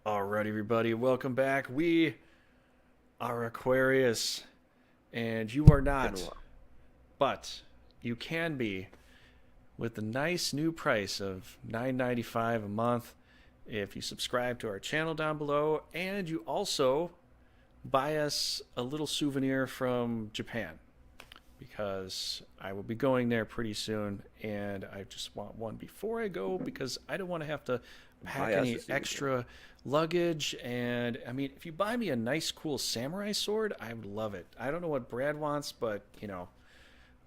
Alright, everybody, welcome back. We are Aquarius, and you are Been a not, while. but you can be with the nice new price of $9.95 a month if you subscribe to our channel down below, and you also buy us a little souvenir from Japan because I will be going there pretty soon, and I just want one before I go because I don't want to have to pack Buy us any a souvenir. extra luggage. And I mean, if you buy me a nice, cool samurai sword, I would love it. I don't know what Brad wants, but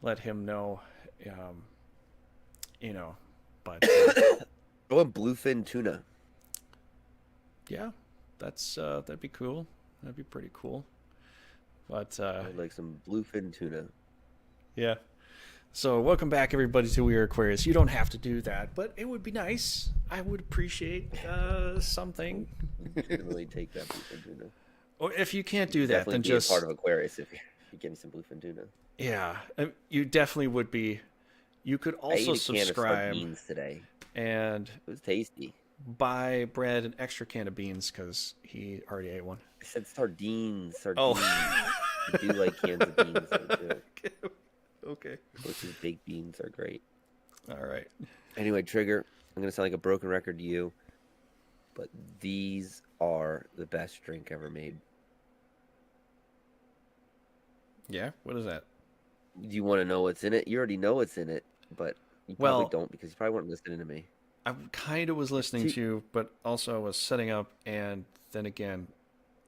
let him know. Um, you know, but I want bluefin tuna. yeah, that'd be cool. That'd be pretty cool. But I would like some bluefin tuna. yeah. So, welcome back, everybody, to We Are Aquarius. You don't have to do that, but it would be nice. I would appreciate something. Legitimately take that bluefin tuna. Or if you can't You do could that, definitely then be a part just of Aquarius if you're getting some bluefin tuna. yeah, you definitely would be. You could I also ate a can of subscribe sardines today. and It was tasty. buy Brad an extra can of beans because he already ate one. I said sardines, Oh, sardines. I do like cans of beans though too. okay. Bush's baked beans are great. All right. Anyway, Trigger, I'm gonna sound like a broken record to you, but these are the best drink ever made. Yeah. What is that? Do you want to know what's in it? You already know what's in it, but you probably Well, don't because you probably weren't listening to me. I kind of was It's listening two to you, but also I was setting up, and then again,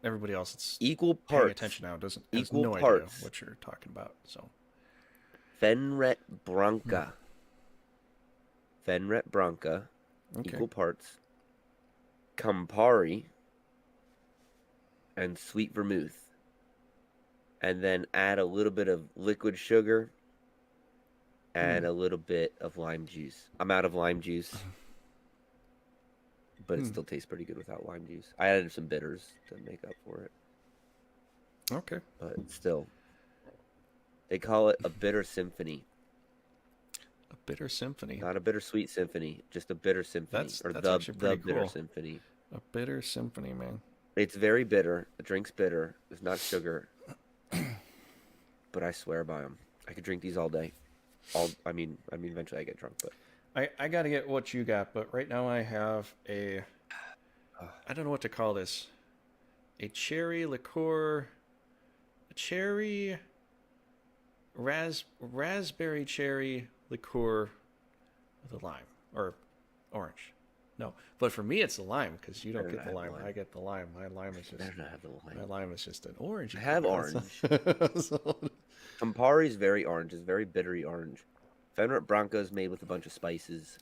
everybody else that's equal paying parts, attention now doesn't has equal no idea parts what you're talking about. So, Fenret hmm, Branca, Fenret Branca, okay. equal parts Campari and sweet vermouth, and then add a little bit of liquid sugar Hmm. and a little bit of lime juice. I'm out of lime juice, but it Hmm. still tastes pretty good without lime juice. I added some bitters to make up for it, Okay. but still, they call it a bitter symphony. A bitter symphony. Not a bittersweet symphony, just a bitter symphony, or That's actually the pretty bitter cool. symphony. A bitter symphony, man. It's very bitter. The drink's bitter. It's not sugar, but I swear by them. I could drink these all day. I mean, eventually I get drunk, but I got to get what you got, but right now I have uh, I don't know what to call this. A cherry liqueur, a cherry raspberry cherry liqueur with a lime or orange. No, but for me it's the lime because you don't better get not the have lime. lime. I get the lime. Better not have the My lime. lime is just an orange I have color. orange. So, Campari is very orange. It's very bittery orange. Fenrir Branca is made with a bunch of spices.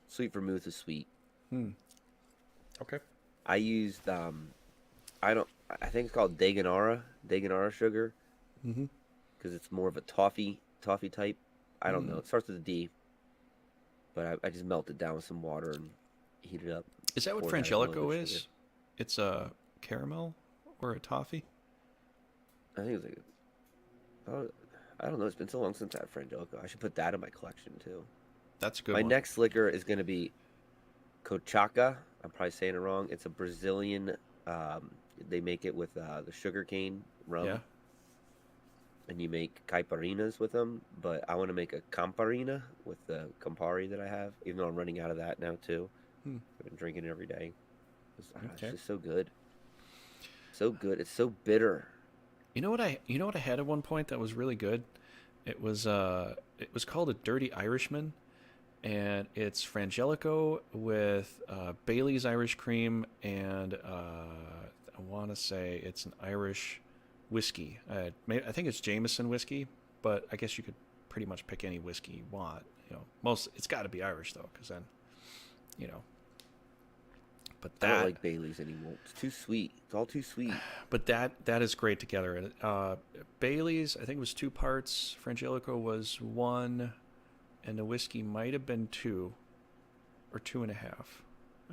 Sweet vermouth is sweet. hmm. Okay. I used I don't I think it's called Deganara sugar Hmm. because it's more of a toffee type. I don't know. Mm. It starts with a D, but I just melt it down with some water and heat it up. Is that what Pour that in a little bit Frangelico of sugar. is? It's a caramel or a toffee? I think it's like oh, I don't know. It's been so long since I had Frangelico. I should put that in my collection too. That's a good My one. next liquor is going to be Cochaca. I'm probably saying it wrong. It's a Brazilian. Um, they make it with the sugarcane Yeah. rum, and you make caipirinhas with them. But I want to make a camparina with the Campari that I have, even though I'm running out of that now too. Hmm. I've been drinking it every day. It's Okay. just so good, so good. It's so bitter. You know what I had at one point that was really good? It was called a Dirty Irishman, and it's Frangelico with Bailey's Irish Cream, and I want to say it's an Irish whiskey. I think it's Jameson whiskey, but I guess you could pretty much pick any whiskey you want. Most it's got to be Irish though, because then you know. But I don't that like Bailey's anymore. It's too sweet. It's all too sweet. but that is great together. And Bailey's, I think, was two parts. Frangelico was one, and the whiskey might have been two or two and a half.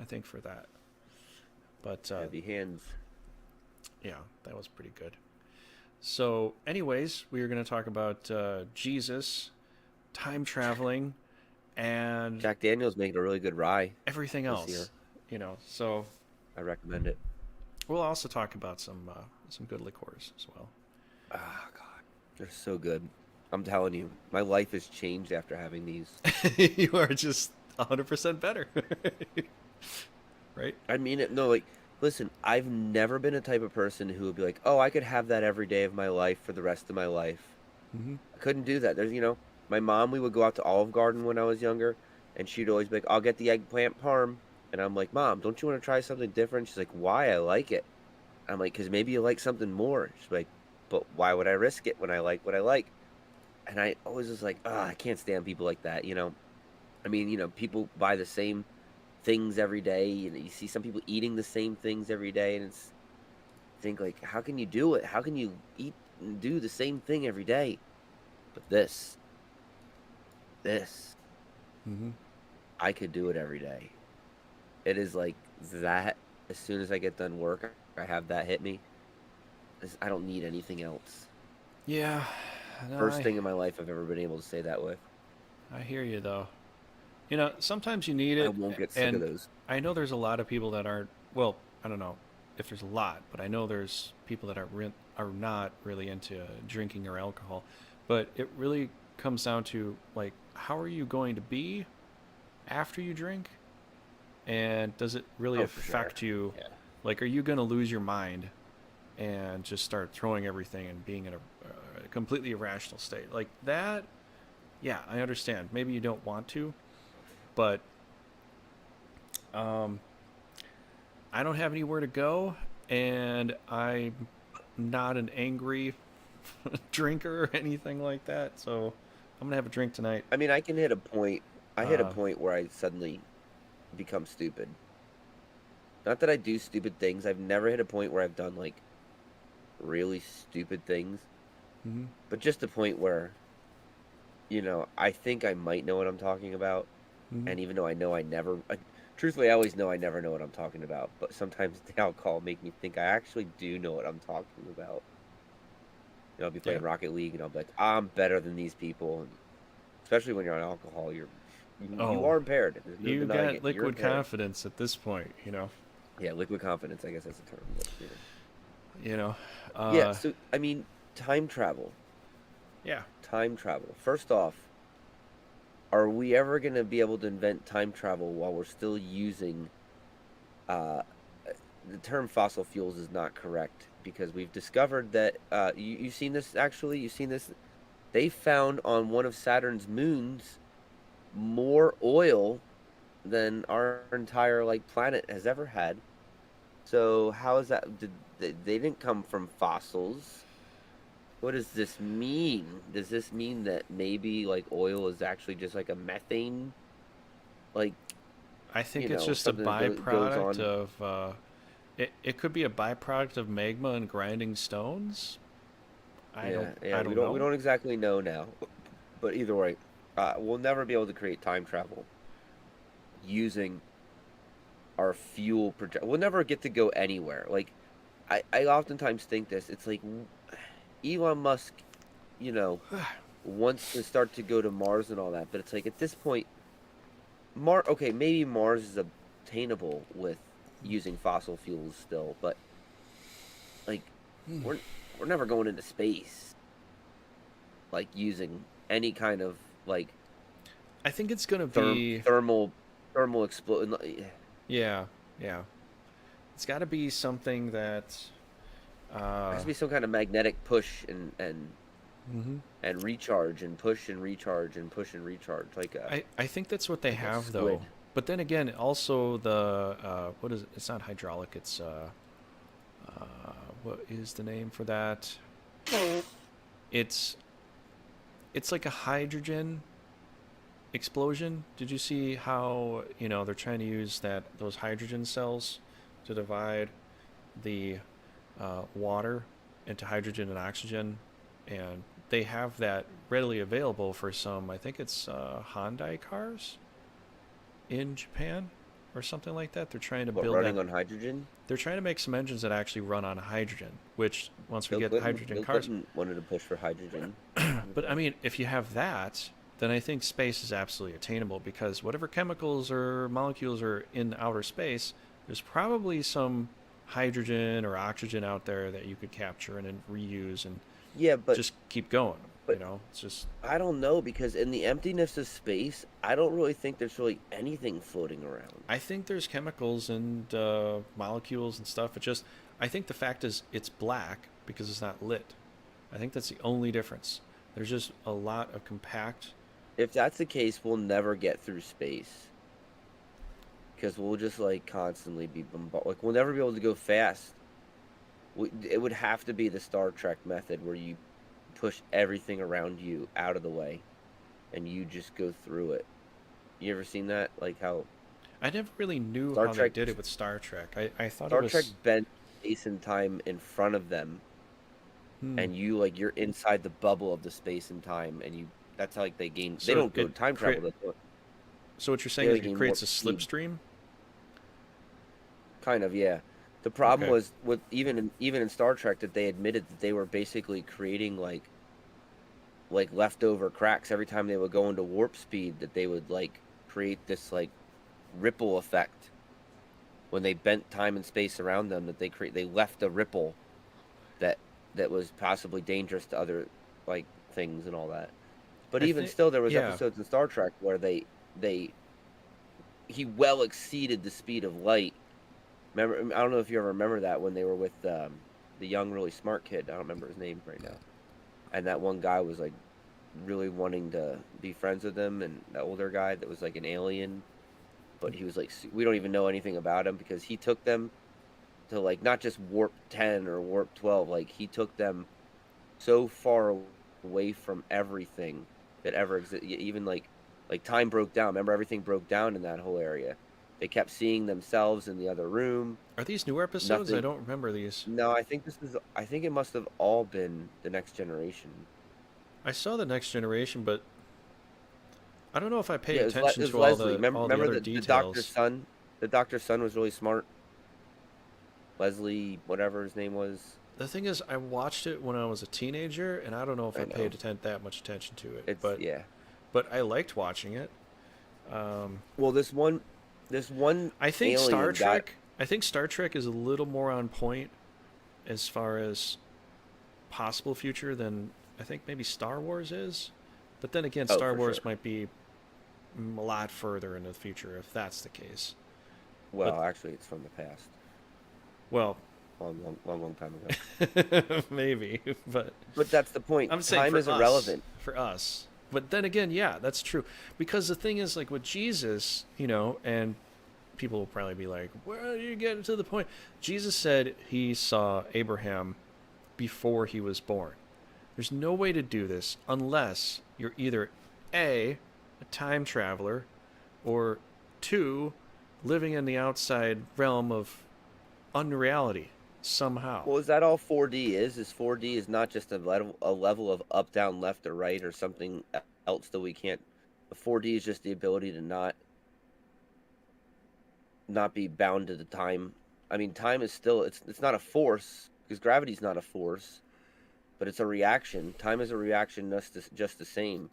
I think for that. But Heavy hands. yeah, that was pretty good. So, anyways, we are going to talk about Jesus, time traveling, and Jack Daniels making a really good rye everything this year. else. So I recommend it. We'll also talk about some good liqueurs as well. Ah, God, they're so good. I'm telling you, my life has changed after having these. You are just 100% better. Right? I mean it. No, like, listen, I've never been a type of person who would be like, "Oh, I could have that every day of my life for the rest of my life." Hmm. I couldn't do that. My mom. We would go out to Olive Garden when I was younger, and she'd always be like, "I'll get the eggplant parm," and I'm like, "Mom, don't you want to try something different?" She's like, "Why? I like it." I'm like, "Cause maybe you like something more." She's like, "But why would I risk it when I like what I like?" And I always was like, "Oh, I can't stand people like that." I mean, people buy the same things every day, and you see some people eating the same things every day, and it's think like, how can you do it? How can you eat and do the same thing every day? But this, Hmm. I could do it every day. It is like that. As soon as I get done work, I have that hit me. I don't need anything else. Yeah. No, First thing in my life I've ever been able to say that with. I hear you though. Sometimes you need I it, won't get sick of and those. I know there's a lot of people that aren't. Well, I don't know if there's a lot, but I know there's people that are not really into drinking or alcohol. But it really comes down to like, how are you going to be after you drink, and does it really Oh, for sure. affect you? Yeah. Like, are you going to lose your mind and just start throwing everything and being in a completely irrational state like that? Yeah, I understand. Maybe you don't want to, but um, I don't have anywhere to go, and I'm not an angry drinker or anything like that. So I'm gonna have a drink tonight. I mean, I can hit a point. I hit a Uh, point where I suddenly become stupid. Not that I do stupid things. I've never hit a point where I've done like really stupid things, mm-hmm, but just a point where I think I might know what I'm talking about. mm-hmm. And even though I know truthfully, I always know I never know what I'm talking about. But sometimes the alcohol make me think I actually do know what I'm talking about. I'll be Yeah. playing Rocket League and I'll be like, I'm better than these people. And especially when you're on alcohol, you Oh, are impaired. There's no you denying got it. You're liquid impaired. confidence at this point. Yeah, liquid confidence. I guess that's the term. But, You know. yeah. Uh, So I mean, time travel. yeah. Time travel. First off, are we ever going to be able to invent time travel while we're still using uh, the term fossil fuels is not correct because we've discovered that you've seen this actually. You've seen this. They found on one of Saturn's moons more oil than our entire like planet has ever had. So how is that? They didn't come from fossils? What does this mean? Does this mean that maybe like oil is actually just like a methane, like I think it's just a something that goes byproduct on? of. It could be a byproduct of magma and grinding stones. I don't. Yeah, yeah. I We don't don't we know. don't exactly know now, but either way, we'll never be able to create time travel using our fuel project. We'll never get to go anywhere. Like I oftentimes think this. It's like Elon Musk, you know, wants to start to go to Mars and all that, but it's like at this point, Okay, maybe Mars is obtainable with using fossil fuels still, but like we're we're never going into space like using any kind of like I think it's gonna be. thermal explosion. Yeah. Yeah. It's got to be something that. There has Uh, to be some kind of magnetic push mhm. and recharge and push and recharge and push and recharge I think that's what they like a have though. squid. But then again, also the what is it? It's not hydraulic. It's uh, what is the name for that? It's it's like a hydrogen explosion. Did you see how they're trying to use those hydrogen cells to divide the water into hydrogen and oxygen, and they have that readily available for some. I think it's Hyundai cars in Japan or something like that. They're trying to But build that. running on hydrogen? They're trying to make some engines that actually run on hydrogen. Which once we Bill get Clinton hydrogen Bill cars, Clinton wanted to push for hydrogen. but I mean, if you have that, then I think space is absolutely attainable because whatever chemicals or molecules are in outer space, there's probably some hydrogen or oxygen out there that you could capture and then reuse and Yeah, just keep going. but It's just I don't know because in the emptiness of space, I don't really think there's really anything floating around. I think there's chemicals and molecules and stuff. I think the fact is it's black because it's not lit. I think that's the only difference. There's just a lot of compact. If that's the case, we'll never get through space because we'll just like constantly be bombarded. Like we'll never be able to go fast. It would have to be the Star Trek method where you push everything around you out of the way and you just go through it. You ever seen that? Like how I never really knew Star how they Trek did it with Star Trek. I thought it Star Trek was. bent space and time in front of them, Hmm. and you're inside the bubble of the space and time, and you that's how like they gain. They So don't go time travel. so what you're They saying is only it gain creates warp a speed. slipstream? Kind of, yeah. The problem Okay. was with even in Star Trek that they admitted that they were basically creating like leftover cracks every time they would go into warp speed. That they would like create this like ripple effect when they bent time and space around them. That they left a ripple that was possibly dangerous to other like things and all that. But I even think still, there was yeah. episodes in Star Trek where they he well exceeded the speed of light. Remember, I don't know if you ever remember that when they were with the young, really smart kid. I don't remember his name right now. And that one guy was like really wanting to be friends with him, and the older guy that was like an alien, but he was like, we don't even know anything about him because he took them to like not just warp 10 or warp 12, like he took them so far away from everything that ever existed. Even like time broke down. Remember, everything broke down in that whole area. They kept seeing themselves in the other room. Are these newer episodes? I Nothing. don't remember these. No, I think this is. I think it must have all been the Next Generation. I saw the Next Generation, but I don't know if I pay Yeah, attention it was to Leslie. all the Remember other the doctor's details. son. The doctor's son was really smart. Leslie, whatever his name was. The thing is, I watched it when I was a teenager, and I don't know if I I know. paid that much attention to it. It's But yeah. I liked watching it. Um, Well, this one I think Star alien got. Trek. I think Star Trek is a little more on point as far as possible future than I think maybe Star Wars is. But then again, Oh, Star for sure. Wars might be a lot further into the future if that's the case. But Well, actually, it's from the past. well, Long time ago. maybe, but But that's the point. I'm saying Time for is us, irrelevant. for us. But then again, yeah, that's true. Because the thing is, like with Jesus, and people will probably be like, "Well, you get to the point." Jesus said he saw Abraham before he was born. There's no way to do this unless you're either a time traveler, or two, living in the outside realm of unreality somehow. Well, is that all 4D is? Is 4D is not just a level of up, down, left, or right, or something else that we can't. 4D is just the ability to not be bound to the time. I mean, time is still it's not a force because gravity's not a force, but it's a reaction. Time is a reaction just the same,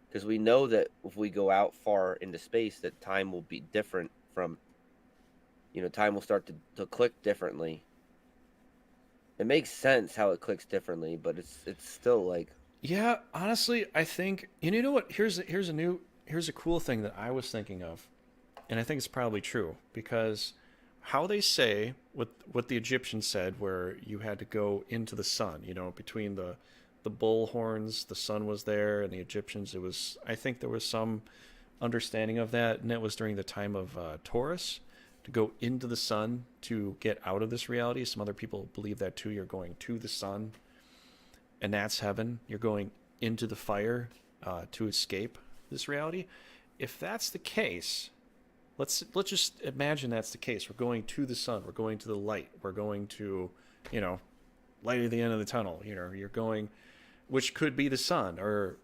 because we know that if we go out far into space, that time will be different from. Time will start to click differently. It makes sense how it clicks differently, but it's still like Yeah, honestly, I think you know what? Here's a cool thing that I was thinking of, and I think it's probably true because how they say what the Egyptians said, where you had to go into the sun, between the bull horns, the sun was there, and the Egyptians. It was I think there was some understanding of that, and it was during the time of Taurus to go into the sun to get out of this reality. Some other people believe that too. You're going to the sun and that's heaven. You're going into the fire to escape this reality. If that's the case, let's just imagine that's the case. We're going to the sun. We're going to the light. We're going to, light at the end of the tunnel. You're going, which could be the sun, or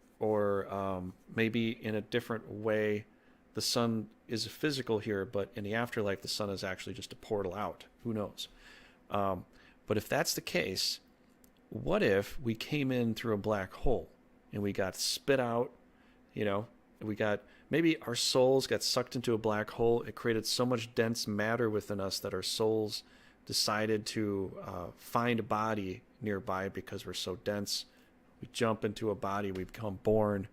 maybe in a different way. The sun is physical here, but in the afterlife, the sun is actually just a portal out. Who knows? But if that's the case, what if we came in through a black hole and we got spit out, we got maybe our souls got sucked into a black hole. It created so much dense matter within us that our souls decided to find a body nearby because we're so dense. We jump into a body, we become born,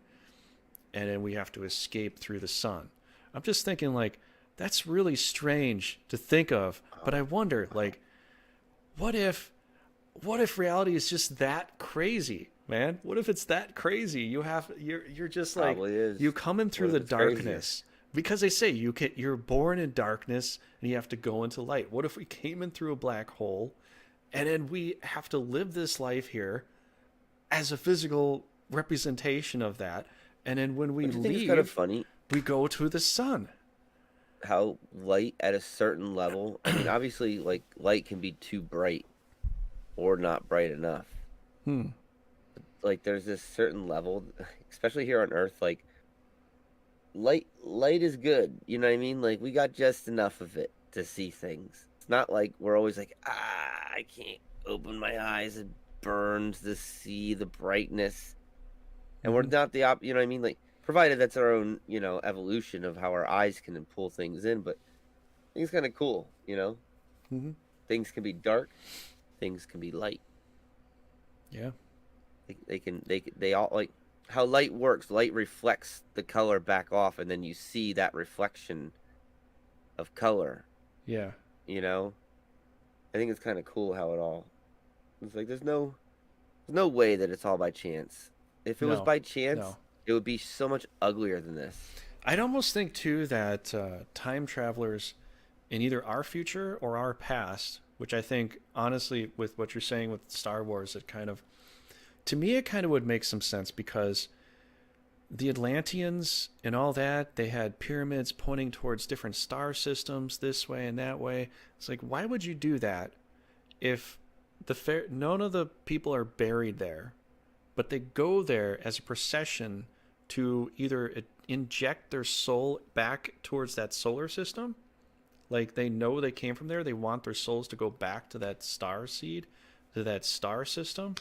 and then we have to escape through the sun. I'm just thinking, like, that's really strange to think of, but I wonder, like, what if reality is just that crazy, man? What if it's that crazy? You're just like, Probably is. you come in through What the if it's crazier? darkness, because they say you're born in darkness and you have to go into light. What if we came in through a black hole and then we have to live this life here as a physical representation of that, and then when we Don't you think it's leave, kind of funny we go to the sun? how light at a certain level, I mean, obviously, like, light can be too bright or not bright enough. Like, there's this certain level, especially here on Earth, like, light is good, you know what I mean? Like, we got just enough of it to see things. It's not like we're always like, I can't open my eyes, it burns to see the brightness. And we're not the you know what I mean? Like, provided that's our own, you know, evolution of how our eyes can pull things in, but I think it's kind of cool, you know? Mm-hmm. Things can be dark, things can be light. Yeah. They all, like, how light works. Light reflects the color back off, and then you see that reflection of color, Yeah. you know? I think it's kind of cool how it's like, there's no way that it's all by chance. If it was No. by chance, No. it would be so much uglier than this. I'd almost think too that time travelers in either our future or our past, which I think honestly with what you're saying with Star Wars, it kind of, to me it kind of would make some sense, because the Atlanteans and all that, they had pyramids pointing towards different star systems this way and that way. It's like, why would you do that if none of the people are buried there, but they go there as a procession to either inject their soul back towards that solar system, like they know they came from there, they want their souls to go back to that star seed, to that star system.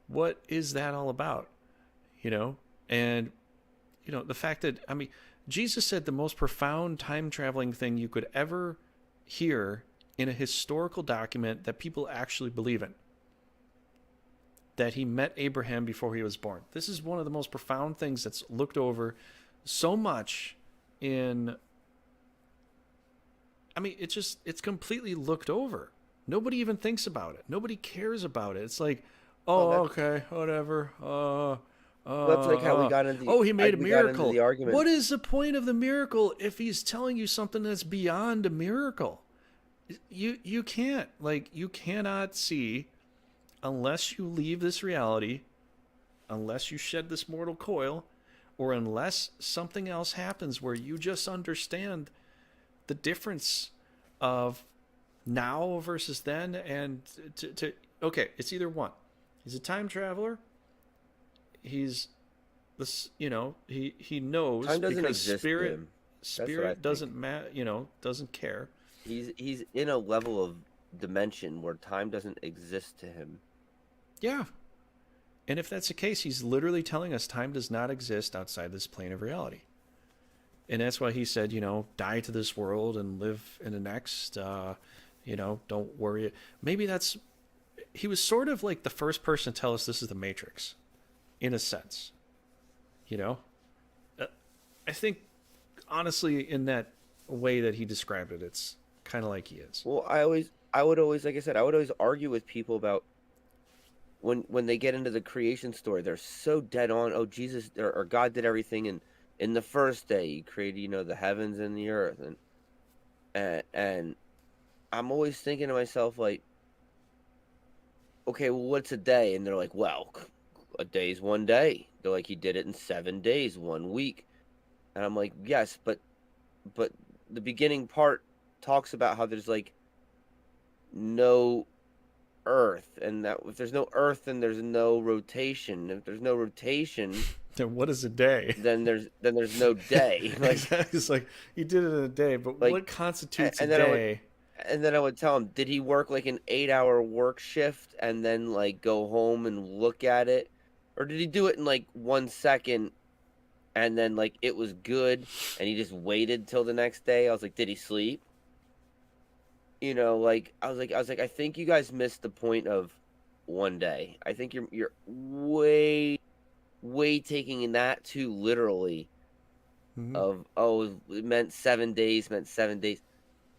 What is that all about? You know? And, you know, the fact that, I mean, Jesus said the most profound time traveling thing you could ever hear in a historical document that people actually believe in, that he met Abraham before he was born. This is one of the most profound things that's looked over so much in, I mean, it's completely looked over. Nobody even thinks about it. Nobody cares about it. It's like, oh, okay, whatever. That's like how we got into he made a miracle. The argument. What is the point of the miracle if he's telling you something that's beyond a miracle? You can't, like, you cannot see, unless you leave this reality, unless you shed this mortal coil, or unless something else happens where you just understand the difference of now versus then, and okay, it's either one. He's a time traveler. He's this, you know, he knows Time doesn't because exist spirit to him. That's what I think. doesn't matter, you know, doesn't care. He's in a level of dimension where time doesn't exist to him. Yeah. And if that's the case, he's literally telling us time does not exist outside this plane of reality. And that's why he said, you know, die to this world and live in the next, you know, don't worry. Maybe he was sort of like the first person to tell us this is the Matrix, in a sense. You know? I think, honestly, in that way that he described it, it's kind of like he is. Well, I would always, like I said, I would always argue with people about when they get into the creation story, they're so dead on. Oh, Jesus or God did everything, and in the first day he created, you know, the heavens and the earth, and I'm always thinking to myself, like, okay, well, what's a day? And they're like, well, a day's one day. They're like, he did it in 7 days, 1 week. And I'm like, yes, but the beginning part talks about how there's, like, no earth, and that if there's no earth, then there's no rotation. If there's no rotation, then what is a day? Then there's no day. Like, it's like, he did it in a day, but like, what constitutes a day? And then I would tell him, did he work like an 8-hour work shift and then, like, go home and look at it? Or did he do it in, like, 1 second and then like it was good, and he just waited till the next day. I was like, did he sleep? Like I was like, I think you guys missed the point of one day. I think you're way taking that too literally. Hmm. Of it meant 7 days, meant 7 days.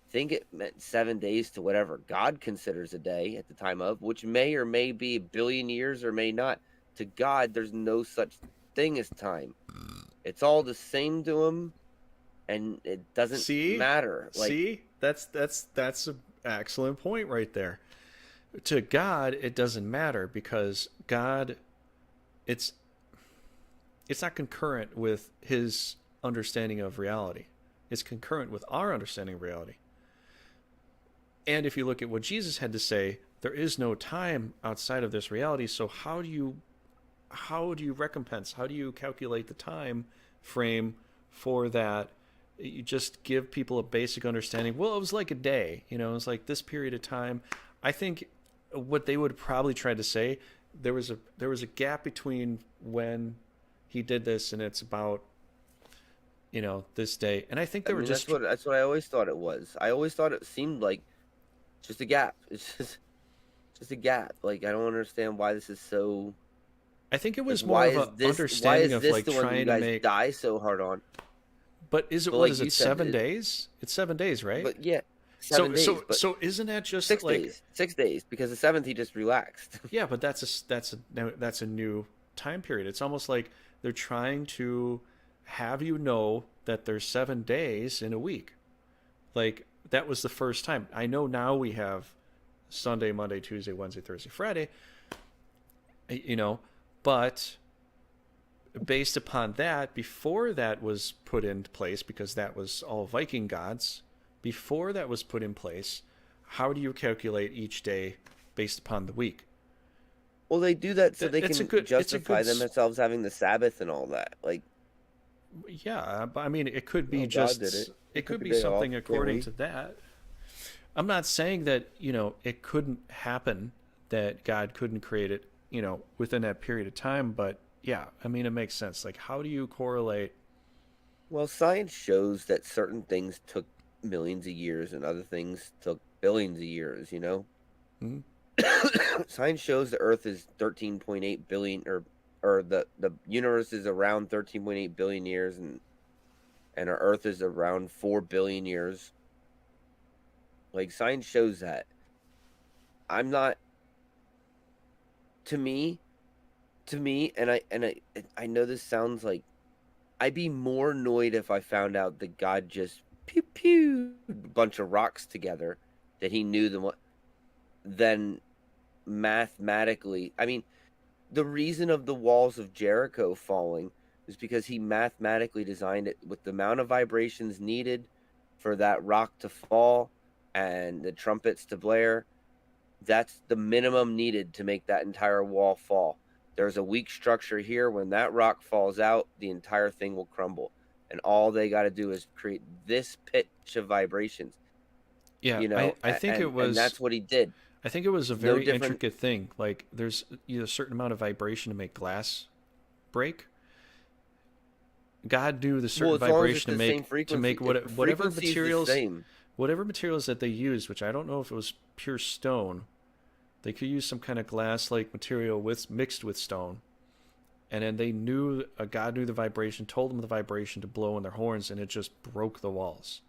I think it meant 7 days to whatever God considers a day at the time of, which may or may be a billion years or may not. To God, there's no such thing as time. It's all the same to him, and it doesn't See, matter. Like, see, that's an excellent point right there. To God, it doesn't matter because God, it's it's not concurrent with his understanding of reality. It's concurrent with our understanding of reality. And if you look at what Jesus had to say, there is no time outside of this reality. So how do you recompense? How do you calculate the time frame for that? You just give people a basic understanding. Well, it was like a day, it was like this period of time. I think what they would probably try to say, there was a gap between when he did this and it's about this day. And I think I they were mean, just that's what I always thought it was. I always thought it seemed like just a gap. It's just a gap. Like, I don't understand why this is so. I think it Like, was more of a why understanding is of this like the one that you trying to guys make. die so hard on? But is it But what like is you it said, 7 days? It's 7 days, right? but yeah, So 7 days, so but so isn't that just 6 days, like 6 days, because the seventh he just relaxed. yeah? But that's a new time period. It's almost like they're trying to have you know that there's 7 days in a week. Like that was the first time. I know now we have Sunday, Monday, Tuesday, Wednesday, Thursday, Friday. You know, but based upon that, before that was put into place, because that was all Viking gods, before that was put in place, how do you calculate each day based upon the week? Well, they do that so they It's a can good, it's a justify good, themselves having the Sabbath and all that. Like, yeah. But I mean, it could be oh, God did just, it. He it took could a be day off, something can't according we? to that. I'm not saying that it couldn't happen, that God couldn't create it, within that period of time, but yeah, I mean, it makes sense. Like, how do you correlate? Well, science shows that certain things took millions of years and other things took billions of years. Hmm? Science shows the Earth is 13.8 billion, or the universe is around 13.8 billion years, and our Earth is around 4 billion years. Like, science shows that. I'm not to me and I know this sounds like, I'd be more annoyed if I found out that God just pew pew a bunch of rocks together, that he knew them, than mathematically. I mean, the reason of the walls of Jericho falling is because he mathematically designed it with the amount of vibrations needed for that rock to fall and the trumpets to blare. That's the minimum needed to make that entire wall fall. There's a weak structure here. When that rock falls out, the entire thing will crumble. And all they got to do is create this pitch of vibrations, Yeah, I think it and was that's what he did. I think it was a It's no very different. intricate thing. Like there's a certain amount of vibration to make glass break. God knew the Well, certain as long as it's vibration to the same make frequency, if the frequency is the same. whatever materials that they used, which I don't know if it was pure stone. They could use some kind of glass-like material mixed with stone, and then they knew God knew the vibration, told them the vibration to blow in their horns, and it just broke the walls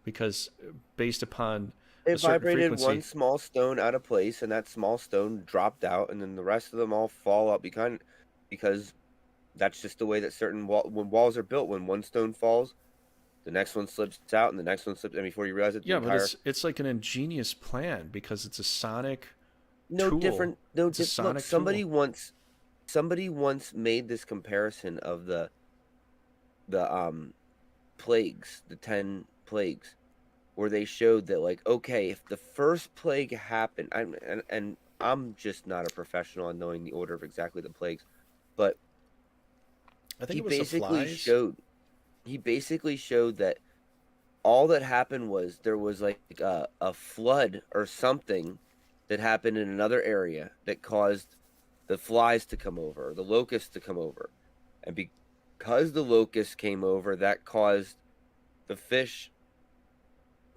because based upon a It certain vibrated one frequency. small stone out of place, and that small stone dropped out, and then the rest of them all fall out because that's just the way that when walls are built. When one stone falls, the next one slips out, and the next one slips, and before you realize it, the Yeah, but entire. it's like an ingenious plan because it's a sonic No tool. different. No It's a different. Look, sonic tool. somebody once made this comparison of the plagues, the 10 plagues, where they showed that, like, okay, if the first plague happened, and I'm just not a professional on knowing the order of exactly the plagues, but I think he it was the basically flies. showed he basically showed that all that happened was there was like a flood or something that happened in another area that caused the flies to come over, or the locusts to come over, and because the locust came over, that caused the fish,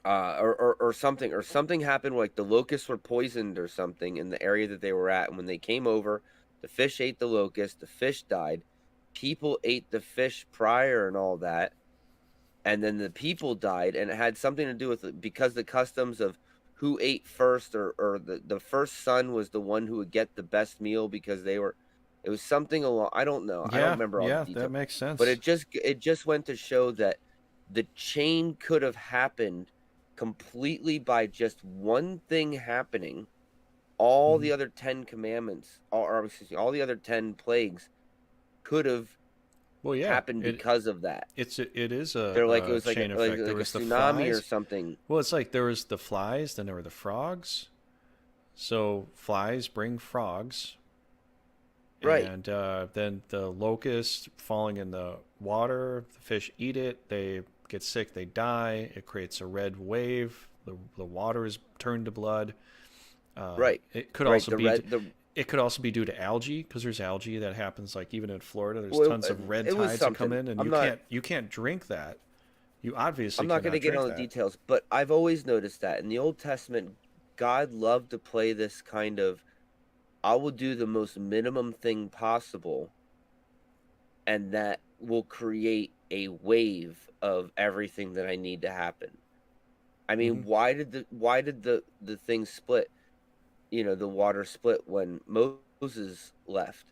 or something happened, like the locusts were poisoned or something in the area that they were at, and when they came over, the fish ate the locust, the fish died, people ate the fish prior and all that, and then the people died, and it had something to do with, because the customs of who ate first, or the first son was the one who would get the best meal, because it was something along, I don't know, I don't Yeah, remember all the yeah, that details, makes but sense. it just went to show that the chain could have happened completely by just one thing happening. All Hmm. the other 10 commandments, or excuse me, all the other 10 plagues could have Well, yeah, happened because of that. it is They're like, it a was like chain effect. There like a was the tsunami or flies. something. Well, it's like there was the flies, then there were the frogs. So flies bring frogs, Right, and then the locust falling in the water. The fish eat it. They get sick. They die. It creates a red wave. The water is turned to blood. right, It could right. also The be red, the it could also be due to algae, because there's algae that happens, like even in Florida. There's well, tons of red it was tides that come something. in, and you can't drink that. You obviously I'm not going to cannot get drink on the that. details, but I've always noticed that in the Old Testament, God loved to play this kind of, I will do the most minimum thing possible, and that will create a wave of everything that I need to happen. I mean, Hmm. why did the thing split? The water split when Moses left.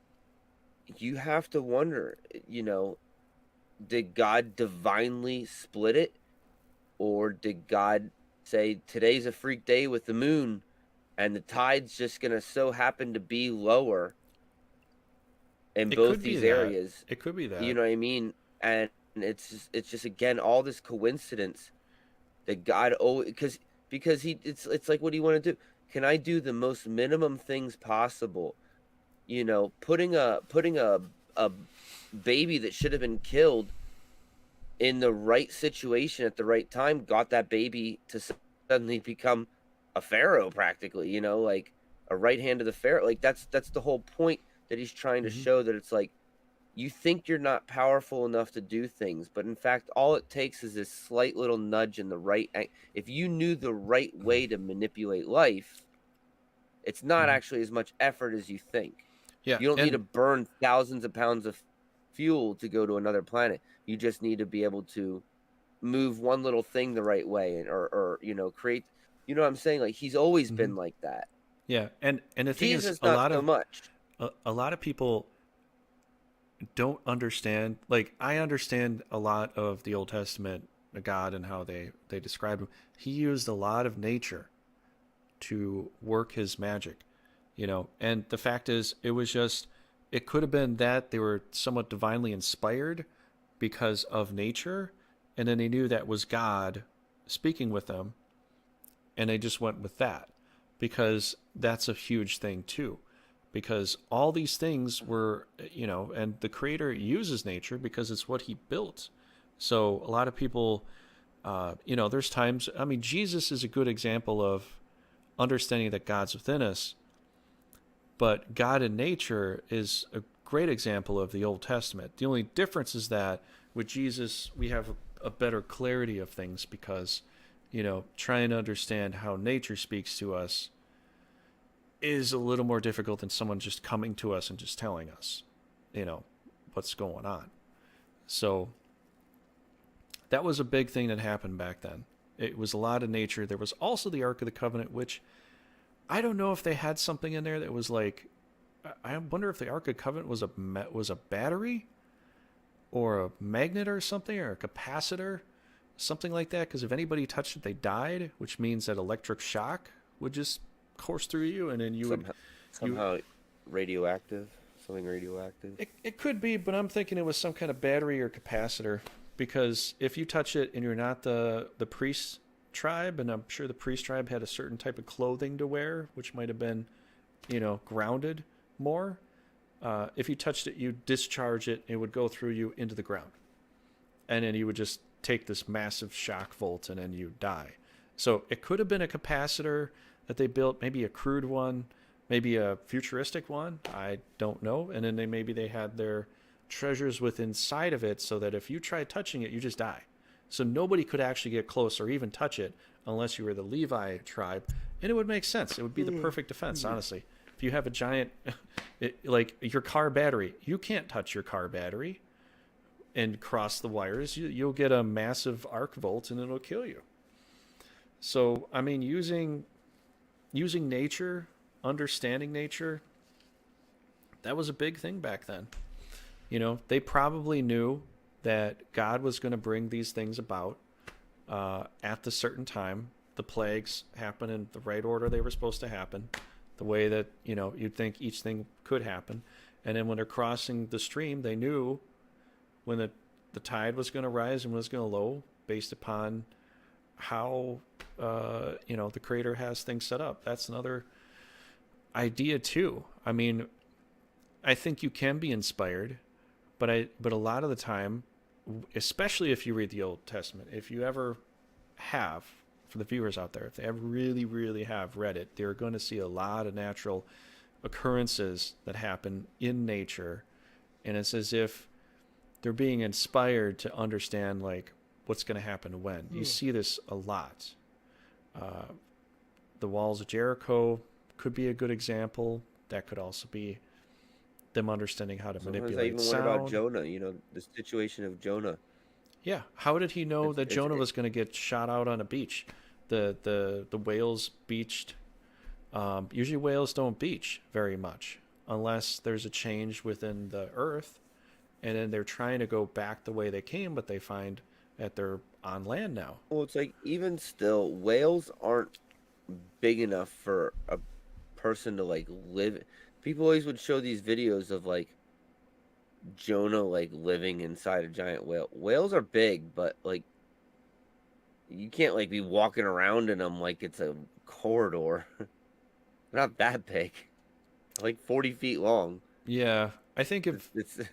You have to wonder, did God divinely split it, or did God say today's a freak day with the moon, and the tide's just gonna so happen to be lower in It both could be these that. areas? It could be You that. know what I mean? And it's just again all this coincidence that God, oh, because it's like, what do you want to do? Can I do the most minimum things possible? Putting a baby that should have been killed in the right situation at the right time got that baby to suddenly become a pharaoh, practically, like a right hand of the pharaoh. Like, that's the whole point, that he's trying to Hmm. show, that it's like, you think you're not powerful enough to do things, but in fact, all it takes is this slight little nudge in the right. If you knew the right way to manipulate life, it's not Hmm. actually as much effort as you think. Yeah, You don't need to and burn thousands of pounds of fuel to go to another planet. You just need to be able to move one little thing the right way, and or create. You know what I'm saying? Like, he's always hmm, been like that. yeah, and the thing is, Jesus, not so much. a lot of people don't understand. Like, I understand a lot of the Old Testament, God, and how they describe him. He used a lot of nature to work his magic, and the fact is, it could have been that they were somewhat divinely inspired because of nature, and then they knew that was God speaking with them, and they just went with that, because that's a huge thing too, because all these things were, and the creator uses nature because it's what he built. So a lot of people, there's times, I mean, Jesus is a good example of understanding that God's within us, but God in nature is a great example of the Old Testament. The only difference is that with Jesus, we have a better clarity of things, because, trying to understand how nature speaks to us is a little more difficult than someone just coming to us and just telling us, you know, what's going on. So that was a big thing that happened back then. It was a lot of nature. There was also the Ark of the Covenant, which I don't know if they had something in there that was like, I wonder if the Ark of the Covenant was a battery or a magnet or something, or a capacitor, something like that. Because if anybody touched it, they died, which means that electric shock would just course through you, and then Somehow, you. somehow radioactive, something radioactive. It could be, but I'm thinking it was some kind of battery or capacitor, because if you touch it and you're not the priest tribe, and I'm sure the priest tribe had a certain type of clothing to wear, which might have been, grounded more. If you touched it, you discharge it, it would go through you into the ground, and then you would just take this massive shock volt, and then you die. So it could have been a capacitor that they built, maybe a crude one, maybe a futuristic one. I don't know. And then maybe they had their treasures within inside of it so that if you try touching it, you just die. So nobody could actually get close or even touch it unless you were the Levi tribe. And it would make sense. It would be the perfect defense, honestly. If you have a giant, like your car battery, you can't touch your car battery and cross the wires. You'll get a massive arc bolt and it'll kill you. So, I mean, using nature, understanding nature, that was a big thing back then. You know, they probably knew that God was going to bring these things about at the certain time. The plagues happen in the right order they were supposed to happen, the way that, you know, you'd think each thing could happen. And then when they're crossing the stream, they knew when the tide was going to rise and when it was going to low based upon how, you know, the Creator has things set up. That's another idea too. I mean, I think you can be inspired, but a lot of the time, especially if you read the Old Testament, if you ever have, for the viewers out there, if they ever really, really have read it, they're going to see a lot of natural occurrences that happen in nature. And it's as if they're being inspired to understand, like, what's going to happen when. You see this a lot. The walls of Jericho could be a good example. That could also be them understanding how to manipulate I even sound. wonder about Jonah, you know, the situation of Jonah. Yeah, how did he know that Jonah was going to get shot out on a beach? The whales beached. Usually whales don't beach very much unless there's a change within the earth, and then they're trying to go back the way they came, but they find that they're on land now. Well, it's like, even still, whales aren't big enough for a person to, like, live. People always would show these videos of, like, Jonah, like, living inside a giant whale. Whales are big, but, like, you can't, like, be walking around in them like it's a corridor. They're not that big. Like 40 feet long. Yeah, I think if the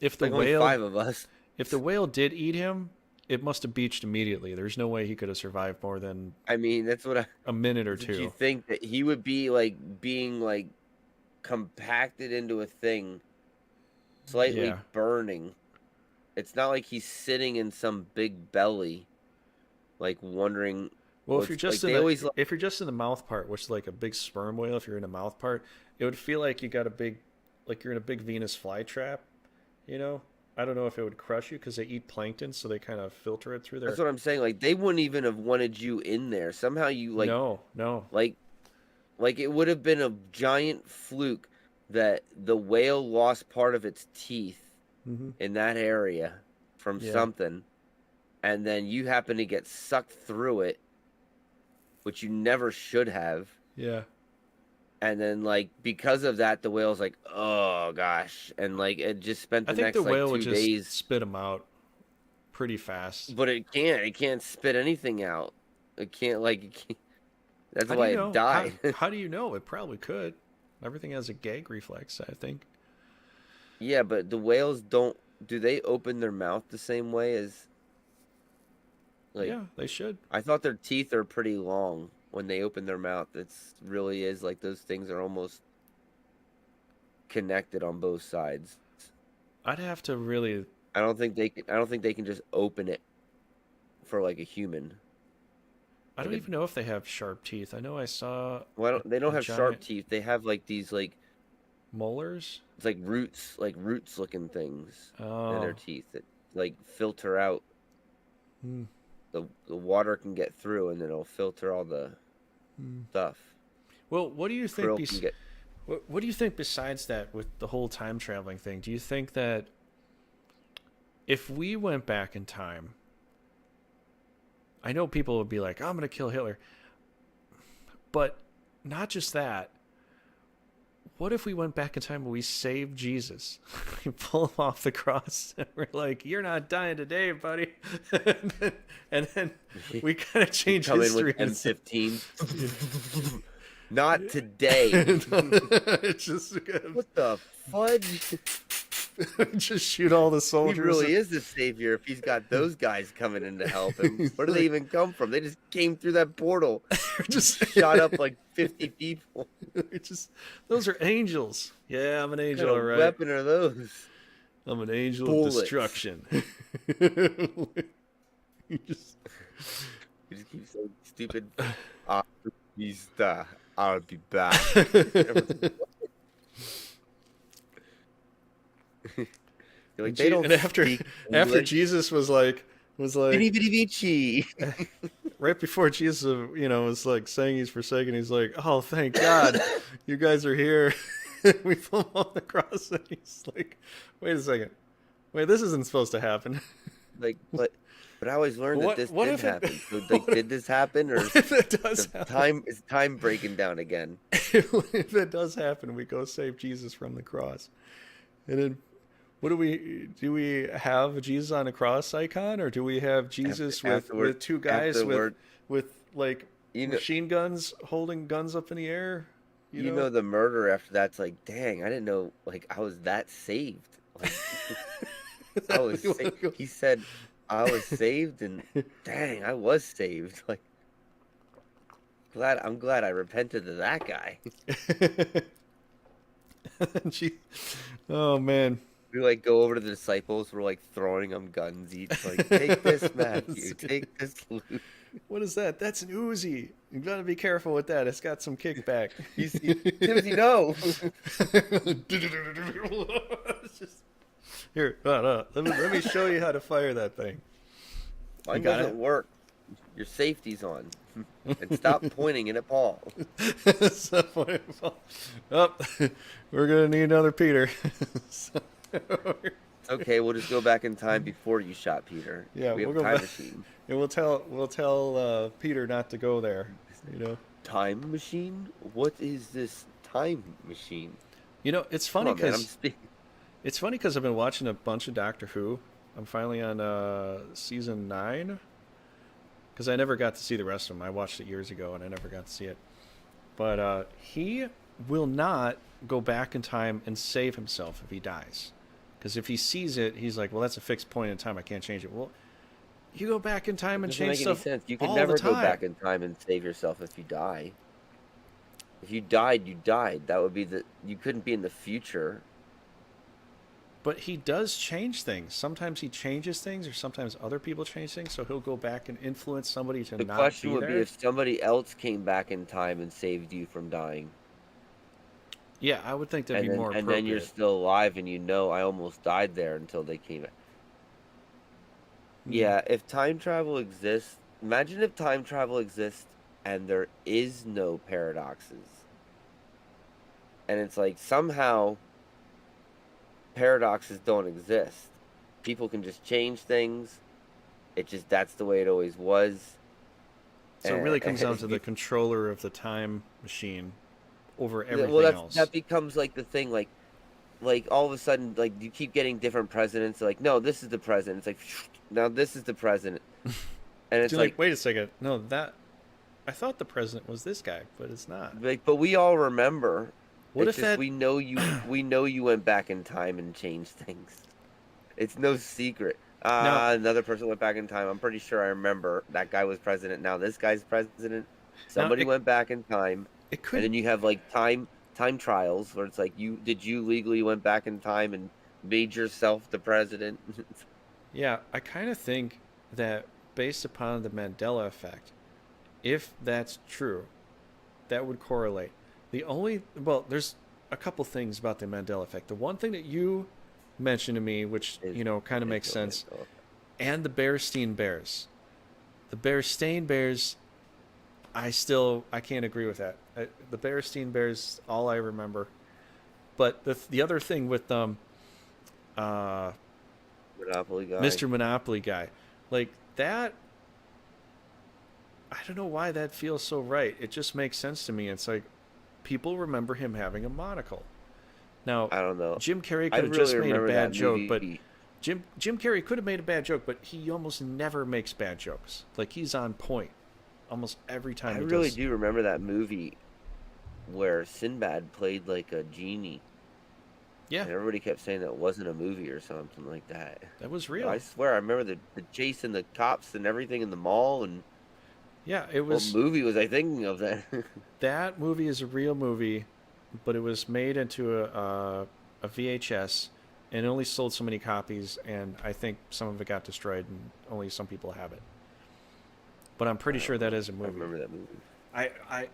like only whale, 5 of us. If the whale did eat him, it must have beached immediately. There's no way he could have survived more than, I mean, that's what a minute or two. You think that he would be, like, being, like, compacted into a thing, slightly burning. It's not like he's sitting in some big belly, like, wondering. Well, if you're just if you're just in the mouth part, which is like a big sperm whale, if you're in the mouth part, it would feel like you got like you're in a big Venus flytrap, you know. I don't know if it would crush you because they eat plankton, so they kind of filter it through there. That's what I'm saying. Like, they wouldn't even have wanted you in there. Somehow you, like, no, like it would have been a giant fluke that the whale lost part of its teeth in that area from something, and then you happen to get sucked through it, which you never should have. Yeah. And then, like, because of that, the whale's like, oh gosh, and, like, it just spent the next, the whale like, 2 would days. just spit them out pretty fast. But it can't spit anything out. It can't, like, it can't. That's How why do you know? it died. How do you know? It probably could. Everything has a gag reflex, I think. Yeah, but the whales don't. Do they open their mouth the same way as? Like, yeah, they should. I thought their teeth are pretty long when they open their mouth. It's really is like those things are almost connected on both sides. I'd have to really. I don't think they can just open it for, like, a human. I don't even know if they have sharp teeth. I know I saw. Well, they don't have sharp teeth. They have, like, these, like, molars. It's like roots looking things in their Oh. teeth that, like, filter out. The water can get through, and then it'll filter all the stuff. Well, what do you think? Krill can get. What do you think besides that with the whole time traveling thing? Do you think that if we went back in time, I know people would be like, I'm going to kill Hitler. But not just that. What if we went back in time and we saved Jesus? We pull him off the cross and we're like, you're not dying today, buddy. and then we kind of change history. Come in with M15. Not today. It's just What the fudge? just shoot all the He soldiers. really is the savior if he's got those guys coming in to help him. Where do they even come from? They just came through that portal. Just Shot up like 50 people. Those are angels. Yeah, I'm an What angel, kind all of right. weapon are those? I'm an angel of Bullets. destruction. You just keep saying stupid. I'll be back. You're like, they don't And after speak after English. Jesus was like Bitty bitty bitchy. right before Jesus, was like saying he's forsaken, he's like, "Oh, thank God, you guys are here." We pull him off the cross, and he's like, "Wait a second, wait, this isn't supposed to happen." Like, but I always learned that this What did if it- happen. So, like, did this happen, or What if it does happen? is time breaking down again? If it does happen, we go save Jesus from the cross, and then what do we have a Jesus on a cross icon, or do we have Jesus with two guys with like machine guns holding guns up in the air? You know the murder after that's like, dang, I didn't know like I was that saved. Like, I was he said I was saved, and dang, I was saved. Like, I'm glad I repented to that guy. Oh man. We like go over to the disciples. We're like throwing them guns each. Like, take this, Matthew. Take this, Luke. What is that? That's an Uzi. You gotta be careful with that. It's got some kickback. Timothy, no. Here, let me show you how to fire that thing. Mine doesn't work. Your safety's on. And stop pointing it at Paul. Oh, we're gonna need another Peter. Okay, we'll just go back in time before you shot Peter. Yeah, we have we'll a go time back. machine. And we'll tell Peter not to go there. Time machine? What is this time machine? It's funny because I've been watching a bunch of Doctor Who. I'm finally on season 9 because I never got to see the rest of them. I watched it years ago and I never got to see it. But he will not go back in time and save himself if he dies. Because if he sees it, he's like, well, that's a fixed point in time. I can't change it. Well, you go back in time and change stuff. Sense. You can all never the time. go back in time and save yourself if you die. If you died, you died. That would be you couldn't be in the future. But he does change things. Sometimes he changes things, or sometimes other people change things. So he'll go back and influence somebody to not be there. The question would be if somebody else came back in time and saved you from dying. Yeah, I would think that'd be more appropriate. And then you're still alive, and I almost died there until they came back. Mm-hmm. Yeah, if time travel exists, imagine if time travel exists and there is no paradoxes. And it's like somehow paradoxes don't exist. People can just change things. That's the way it always was. So it really comes down to the controller of the time machine over everything else. That becomes like the thing, like all of a sudden, like you keep getting different presidents. Like, no, this is the president. It's like, now this is the president, and it's like, wait a second, no, I thought the president was this guy, but it's not. Like, but we all remember. What if that? We know you went back in time and changed things. It's no secret. Another person went back in time. I'm pretty sure I remember that guy was president. Now this guy's president. Somebody went back in time. It could. And then you have like time trials where it's like you legally went back in time and made yourself the president. Yeah, I kind of think that based upon the Mandela effect, if that's true, that would correlate. There's a couple things about the Mandela effect. The one thing that you mentioned to me, which kind of makes sense, and the Bearstein Bears. The Bearstein Bears, I can't agree with that. The Bearstein Bears, all I remember. But the other thing with Monopoly guy. Mr. Monopoly guy, like that, I don't know why that feels so right. It just makes sense to me. It's like people remember him having a monocle. Now, I don't know. Jim Carrey could have just made a bad joke, but Jim Carrey could have made a bad joke, but he almost never makes bad jokes. Like, he's on point almost every time. I really do remember that movie where Sinbad played like a genie. Yeah, and everybody kept saying that wasn't a movie or something like that. that was But I real. swear, I remember the chase and the cops and everything in the mall. And Yeah, it what was. movie was I thinking of that? That movie is a real movie, but it was made into a VHS and it only sold so many copies, and I think some of it got destroyed and only some people have it. But I'm I pretty sure don't that know. is a I movie. remember that movie.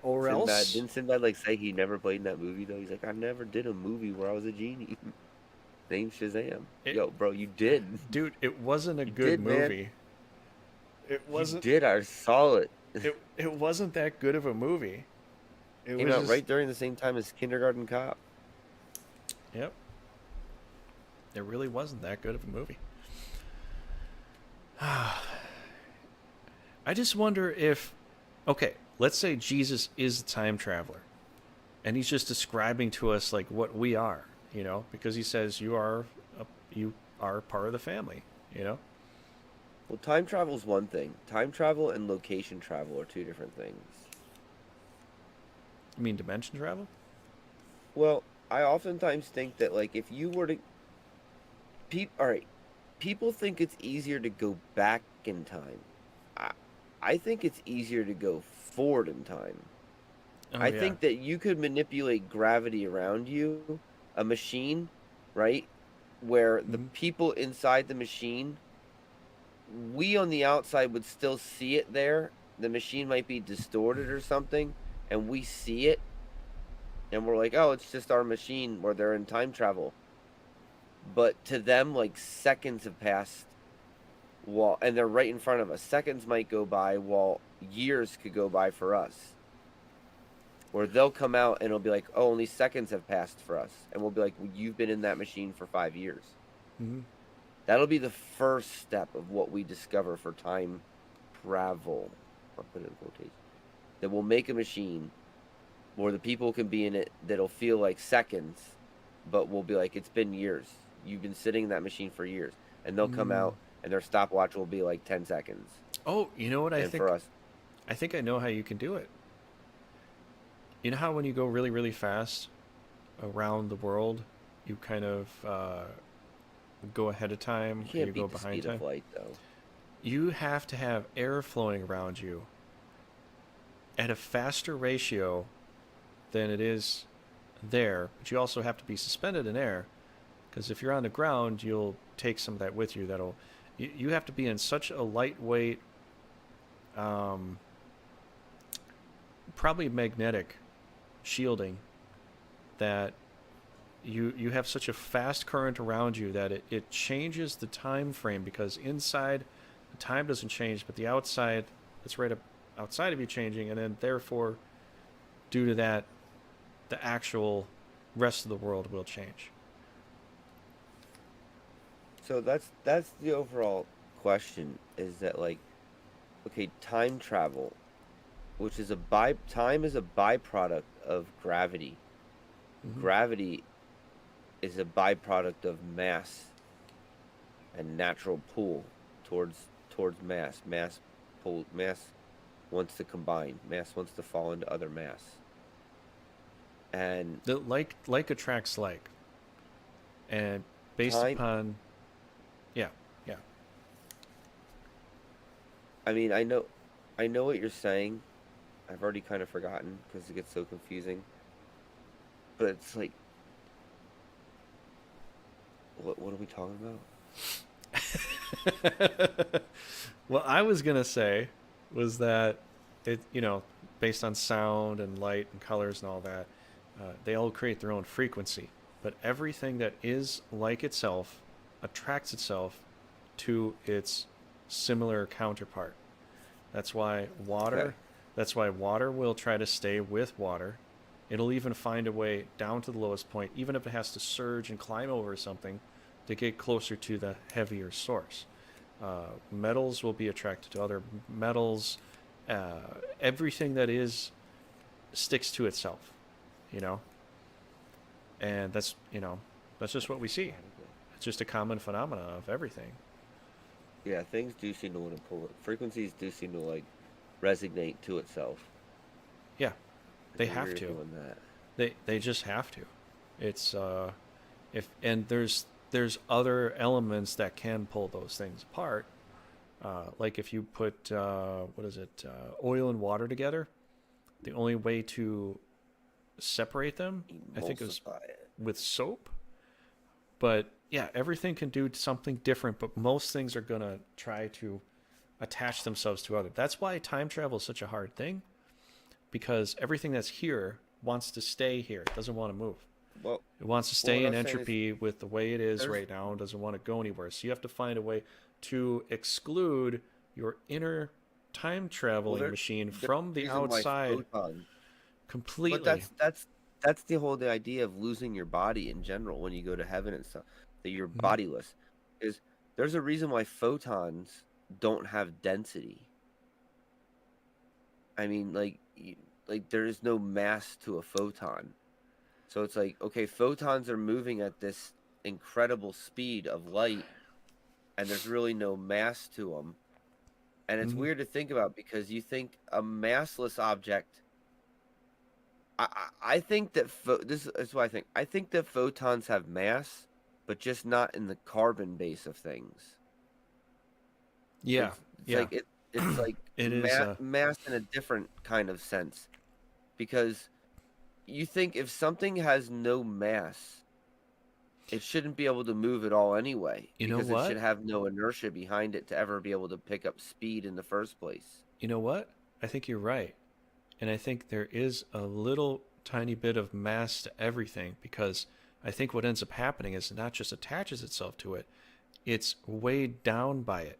Or Sinbad else, didn't Sinbad like say he never played in that movie though? He's like, I never did a movie where I was a genie. Named Shazam. it, Yo, bro, you did. dude, it wasn't a You good did, man. movie. It You wasn't. did. I saw it. It wasn't that good of a movie. It Came was out just. right during the same time as Kindergarten Cop. Yep. It really wasn't that good of a movie. I just wonder if, okay, let's say Jesus is a time traveler, and he's just describing to us like what we are, because he says you are part of the family, you know. Well, time travel is one thing. Time travel and location travel are two different things. I mean, dimension travel. Well, I oftentimes think that like if you were to all right, people think it's easier to go back in time. I I think it's easier to go forward in time. Oh I yeah. think that you could manipulate gravity around you, a machine, right? Where the Hmm. people inside the machine, we on the outside would still see it there. The machine might be distorted or something, and we see it, and we're like, oh, it's just our machine where they're in time travel. But to them, like seconds have passed while, and they're right in front of us. Seconds might go by while years could go by for us. Or they'll come out and it'll be like, oh, only seconds have passed for us. And we'll be like, well, you've been in that machine for 5 years. Hmm. That'll be the first step of what we discover for time travel. I'll put it in quotation. That we'll make a machine where the people can be in it that'll feel like seconds, but we'll be like, it's been years. You've been sitting in that machine for years. And they'll come Mm. out and their stopwatch will be like 10 seconds. Oh, you know what I And think? for us, I think I know how you can do it. You know how when you go really, really fast around the world, you kind of go ahead of you time or you can't go beat the behind speed of time? light, though. You have to have air flowing around you at a faster ratio than it is there, but you also have to be suspended in air because if you're on the ground, you'll take some of that with you. You have to be in such a lightweight, um, probably magnetic shielding that you have such a fast current around you that it changes the time frame because inside the time doesn't change, but the outside that's right up outside of you changing, and then therefore due to that the actual rest of the world will change. So that's the overall question is that like okay, time travel, which is time is a byproduct of gravity. Hmm. Gravity is a byproduct of mass and natural pull towards mass. Mass wants to combine. Mass wants to fall into other mass. And The like attracts like, and based time upon yeah, yeah. I mean, I know what you're saying. I've already kind of forgotten because it gets so confusing. But it's like what are we talking about? What I was gonna say was that it, based on sound and light and colors and all that, they all create their own frequency. But everything that is like itself attracts itself to its similar counterpart. That's why Okay. water. That's why water will try to stay with water. It'll even find a way down to the lowest point, even if it has to surge and climb over something to get closer to the heavier source. Metals will be attracted to other metals. Everything that is sticks to itself, you know, and that's just what we see. It's just a common phenomenon of everything. Yeah, things do seem to want to pull it. Frequencies do seem to like resonate to itself. Yeah, I they can agree have with you to. on that. They just have to. It's If and there's other elements that can pull those things apart. Like if you put oil and water together, the only way to separate them, I think, is Emulsify it. with soap. But yeah, everything can do something different, but most things are gonna try to attach themselves to other. That's why time travel is such a hard thing, because everything that's here wants to stay here. It doesn't want to move. Well, It wants to well, stay what in I'm saying is entropy with the way it is there's right now and doesn't want to go anywhere. So you have to find a way to exclude your inner time well, traveling machine there's from a the reason why outside photons. But completely. that's the whole idea of losing your body in general when you go to heaven and stuff. That you're Mhm. bodiless. Is there's a reason why photons don't have density. I mean, like there is no mass to a photon. So it's like, okay, photons are moving at this incredible speed of light, and there's really no mass to them. And it's Mhm. weird to think about because you think a massless object. I think that this is what I think. I think that photons have mass, but just not in the carbon base of things. Yeah, It's yeah. like it's like It is. mass in a different kind of sense because you think if something has no mass, it shouldn't be able to move at all anyway You know because it should what? have no inertia behind it to ever be able to pick up speed in the first place. You know what? I think you're right. And I think there is a little tiny bit of mass to everything, because I think what ends up happening is it not just attaches itself to it, it's weighed down by it.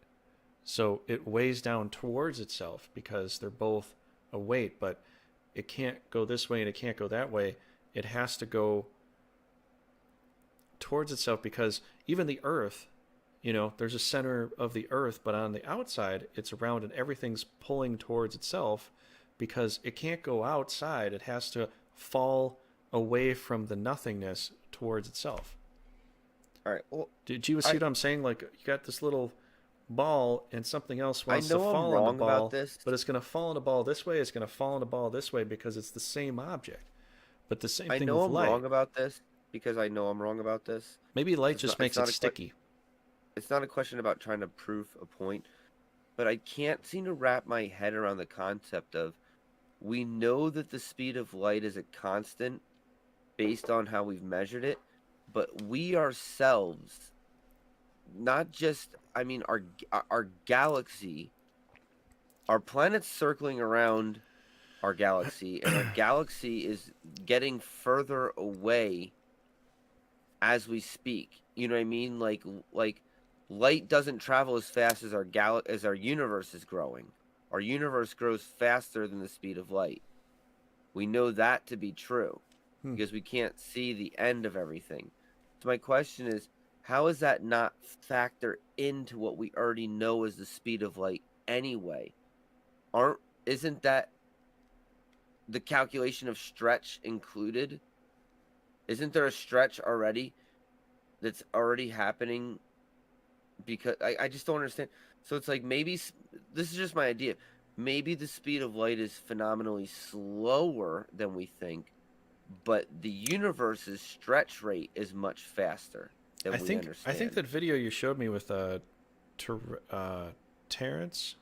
So it weighs down towards itself because they're both a weight, but it can't go this way and it can't go that way. It has to go towards itself because even the earth, there's a center of the earth, but on the outside, it's around and everything's pulling towards itself because it can't go outside. It has to fall away from the nothingness towards itself. All right. Well, Did you see I what I'm saying? Like you got this little ball and something else I wants to know I'm fall on the wrong about ball, this. but it's going to fall on the ball this way. It's going to fall on the ball this way because it's the same object. But the same I thing know with I'm light. wrong about this because I know I'm wrong about this. Maybe light It's not. just makes it sticky. It's not a question about trying to prove a point, but I can't seem to wrap my head around the concept of we know that the speed of light is a constant based on how we've measured it, but we ourselves, not just I mean our galaxy, our planet's circling around our galaxy, and our galaxy is getting further away as we speak. You know what I mean? Like light doesn't travel as fast as as our universe is growing. Our universe grows faster than the speed of light. We know that to be true Hmm. because we can't see the end of everything. So my question is, how does that not factor into what we already know is the speed of light anyway? Aren't isn't that the calculation of stretch included? Isn't there a stretch already that's already happening? Because I just don't understand. So it's like maybe this is just my idea. Maybe the speed of light is phenomenally slower than we think, but the universe's stretch rate is much faster I than we think I think understand. that video you showed me with Terrence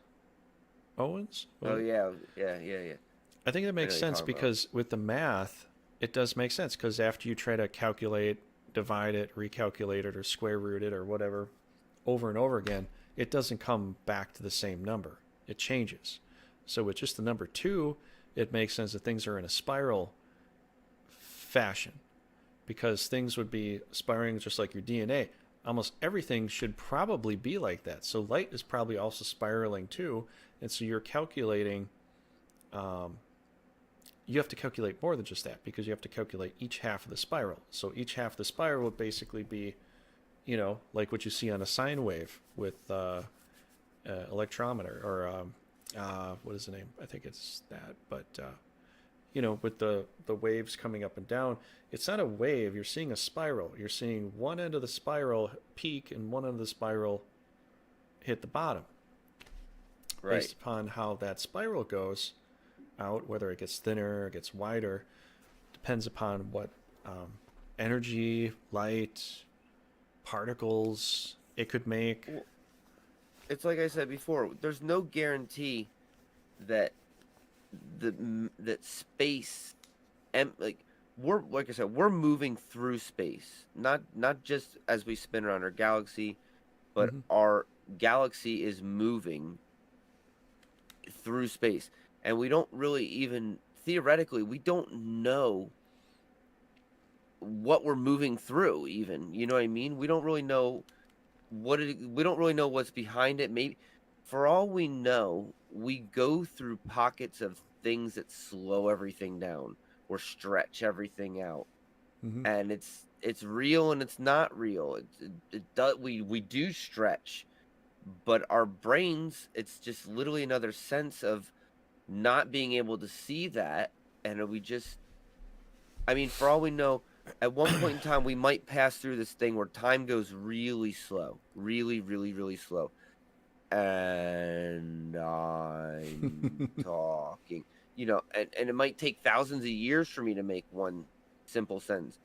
Owens. Oh yeah, yeah. I think that I know makes what you're sense talking about. because with the math, it does make sense because after you try to calculate, divide it, recalculate it, or square root it, or whatever, over and over again, it doesn't come back to the same number. It changes. So with just the number two, it makes sense that things are in a spiral fashion because things would be spiraling just like your DNA. Almost everything should probably be like that. So light is probably also spiraling too. And so you're calculating, um, you have to calculate more than just that because you have to calculate each half of the spiral. So each half of the spiral would basically be, like what you see on a sine wave with electrometer or what is the name? I think it's that. But with the waves coming up and down, it's not a wave. You're seeing a spiral. You're seeing one end of the spiral peak and one end of the spiral hit the bottom. Right. Based upon how that spiral goes out, whether it gets thinner or gets wider, depends upon what energy, light, particles it could make. Well, it's like I said before. There's no guarantee that that space, and like we're like I said, we're moving through space, not just as we spin around our galaxy, but Hmm. our galaxy is moving through space, and we don't really even theoretically we don't know what we're moving through. Even you know what I mean? We don't really know we don't really know what's behind it. Maybe for all we know, we go through pockets of things that slow everything down or stretch everything out, Hmm. and it's real and it's not real. It does we do stretch, but our brains, it's just literally another sense of not being able to see that, and we just, I mean, for all we know, at one point in time, we might pass through this thing where time goes really slow, really, really, really slow. And I'm talking, and it might take thousands of years for me to make one simple sentence.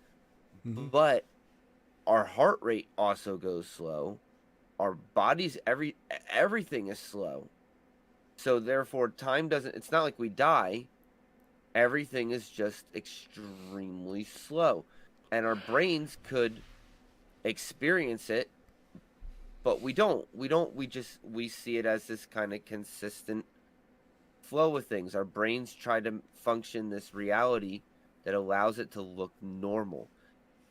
Hmm. But our heart rate also goes slow. Our bodies, everything is slow. So therefore, time doesn't. It's not like we die. Everything is just extremely slow, and our brains could experience it, but we don't. We see it as this kind of consistent flow of things. Our brains try to function this reality that allows it to look normal.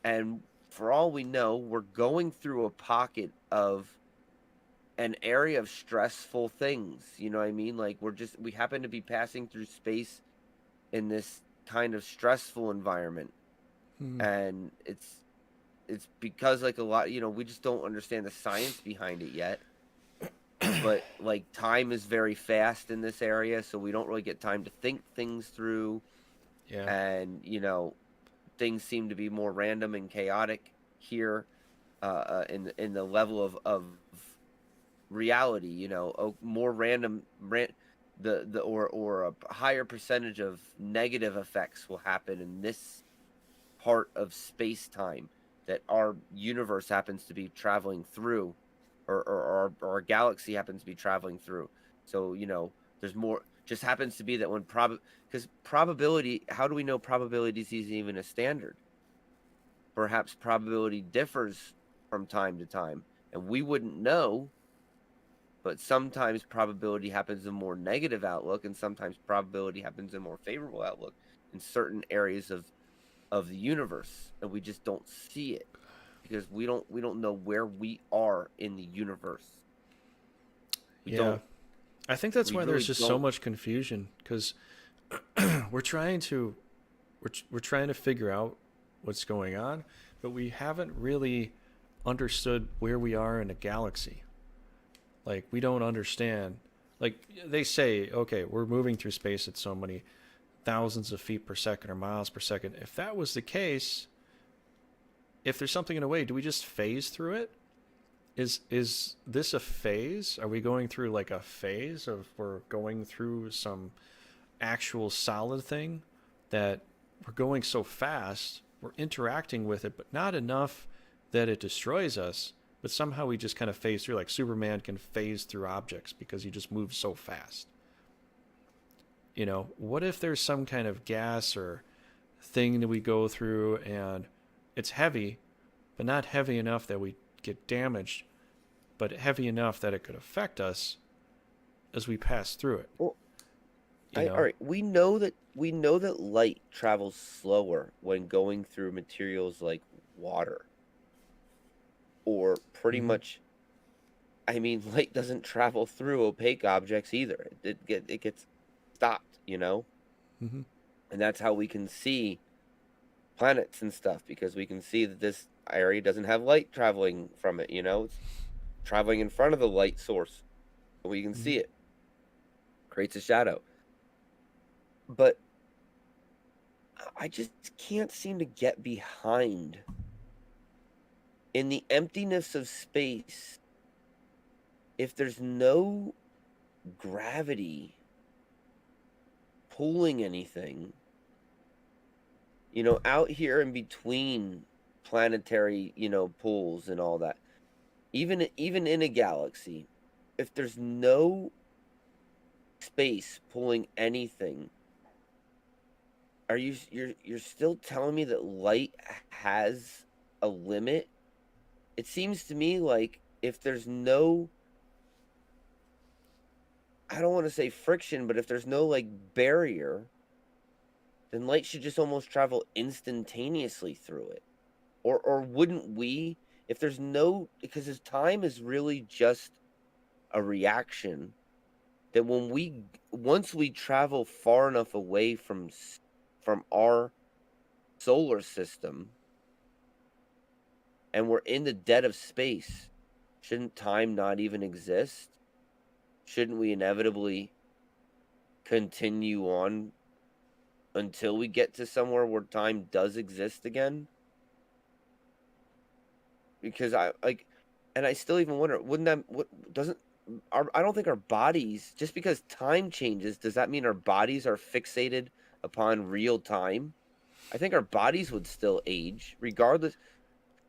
And for all we know, we're going through a pocket of an area of stressful things. You know what I mean? Like we happen to be passing through space in this kind of stressful environment. Hmm. And it's because like a lot, we just don't understand the science behind it yet. But like time is very fast in this area, so we don't really get time to think things through. Yeah. And things seem to be more random and chaotic here, in the level of reality. More the or a higher percentage of negative effects will happen in this part of space time that our universe happens to be traveling through, or our galaxy happens to be traveling through. So there's more. Just happens to be that when because probability, how do we know probability is even a standard? Perhaps probability differs from time to time, and we wouldn't know. But sometimes probability happens in more negative outlook, and sometimes probability happens in more favorable outlook in certain areas of the universe, and we just don't see it because we don't know where we are in the universe. We Yeah. don't I think that's we why there's really just so don't. much confusion because we're trying to we're trying to figure out what's going on, but we haven't really understood where we are in a galaxy. Like we don't understand. Like they say, okay, we're moving through space at so many thousands of feet per second or miles per second. If that was the case, if there's something in a way, do we just phase through it? Is this a phase? Are we going through like a phase of we're going through some actual solid thing that we're going so fast, we're interacting with it, but not enough that it destroys us, but somehow we just kind of phase through like Superman can phase through objects because he just moves so fast. What if there's some kind of gas or thing that we go through and it's heavy, but not heavy enough that we get damaged, but heavy enough that it could affect us as we pass through it, Well, you all know? right. We know that light travels slower when going through materials like water, or pretty Mm-hmm. much. I mean, light doesn't travel through opaque objects either. It gets stopped, Mm-hmm. and that's how we can see planets and stuff, because we can see that this area doesn't have light traveling from it. It's traveling in front of the light source, so we can Mm-hmm. see it. Creates a shadow, but I just can't seem to get behind in the emptiness of space. If there's no gravity pulling anything, out here in between planetary, pools and all that. Even in a galaxy, if there's no space pulling anything, you're still telling me that light has a limit? It seems to me like if there's no, I don't want to say friction, but if there's no like barrier, then light should just almost travel instantaneously through it. Or wouldn't we, if there's no, because his time is really just a reaction, that once we travel far enough away from our solar system and we're in the dead of space, shouldn't time not even exist? Shouldn't we inevitably continue on until we get to somewhere where time does exist again? Because I still even wonder, wouldn't that, what doesn't I don't think our bodies, just because time changes, does that mean our bodies are fixated upon real time? I think our bodies would still age regardless,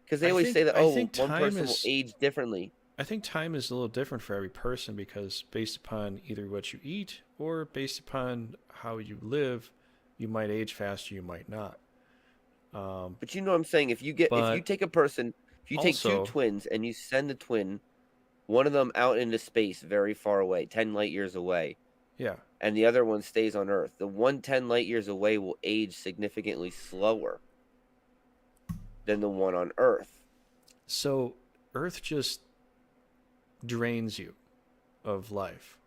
because they always say that, I oh, think one time person will is age differently. I think time is a little different for every person because based upon either what you eat or based upon how you live, you might age faster, you might not. But you know what I'm saying? If you But take a person, if you take two also, twins and you send the twin, one of them out into space very far away, 10 light years away, yeah. and the other one stays on Earth, the one 10 light years away will age significantly slower than the one on Earth. So Earth just drains you of life,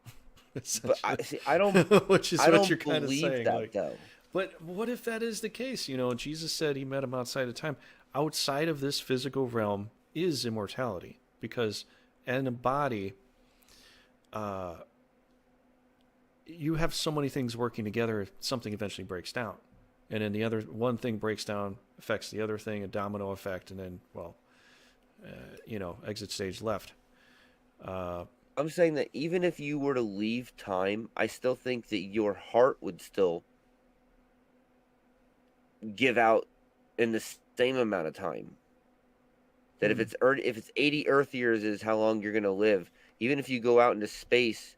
But essentially, I don't which is I what you're don't kind of believe saying. that Like, though. but what if that is the case? You know, Jesus said he met him outside of time. Outside of this physical realm is immortality because in a body, uh, you have so many things working together. Something eventually breaks down, and then the other one thing breaks down, affects the other thing, a domino effect, and then exit stage left. Uh, I'm saying that even if you were to leave time, I still think that your heart would still give out in the same amount of time. That hmm. if it's 80 Earth years is how long you're gonna live, even if you go out into space,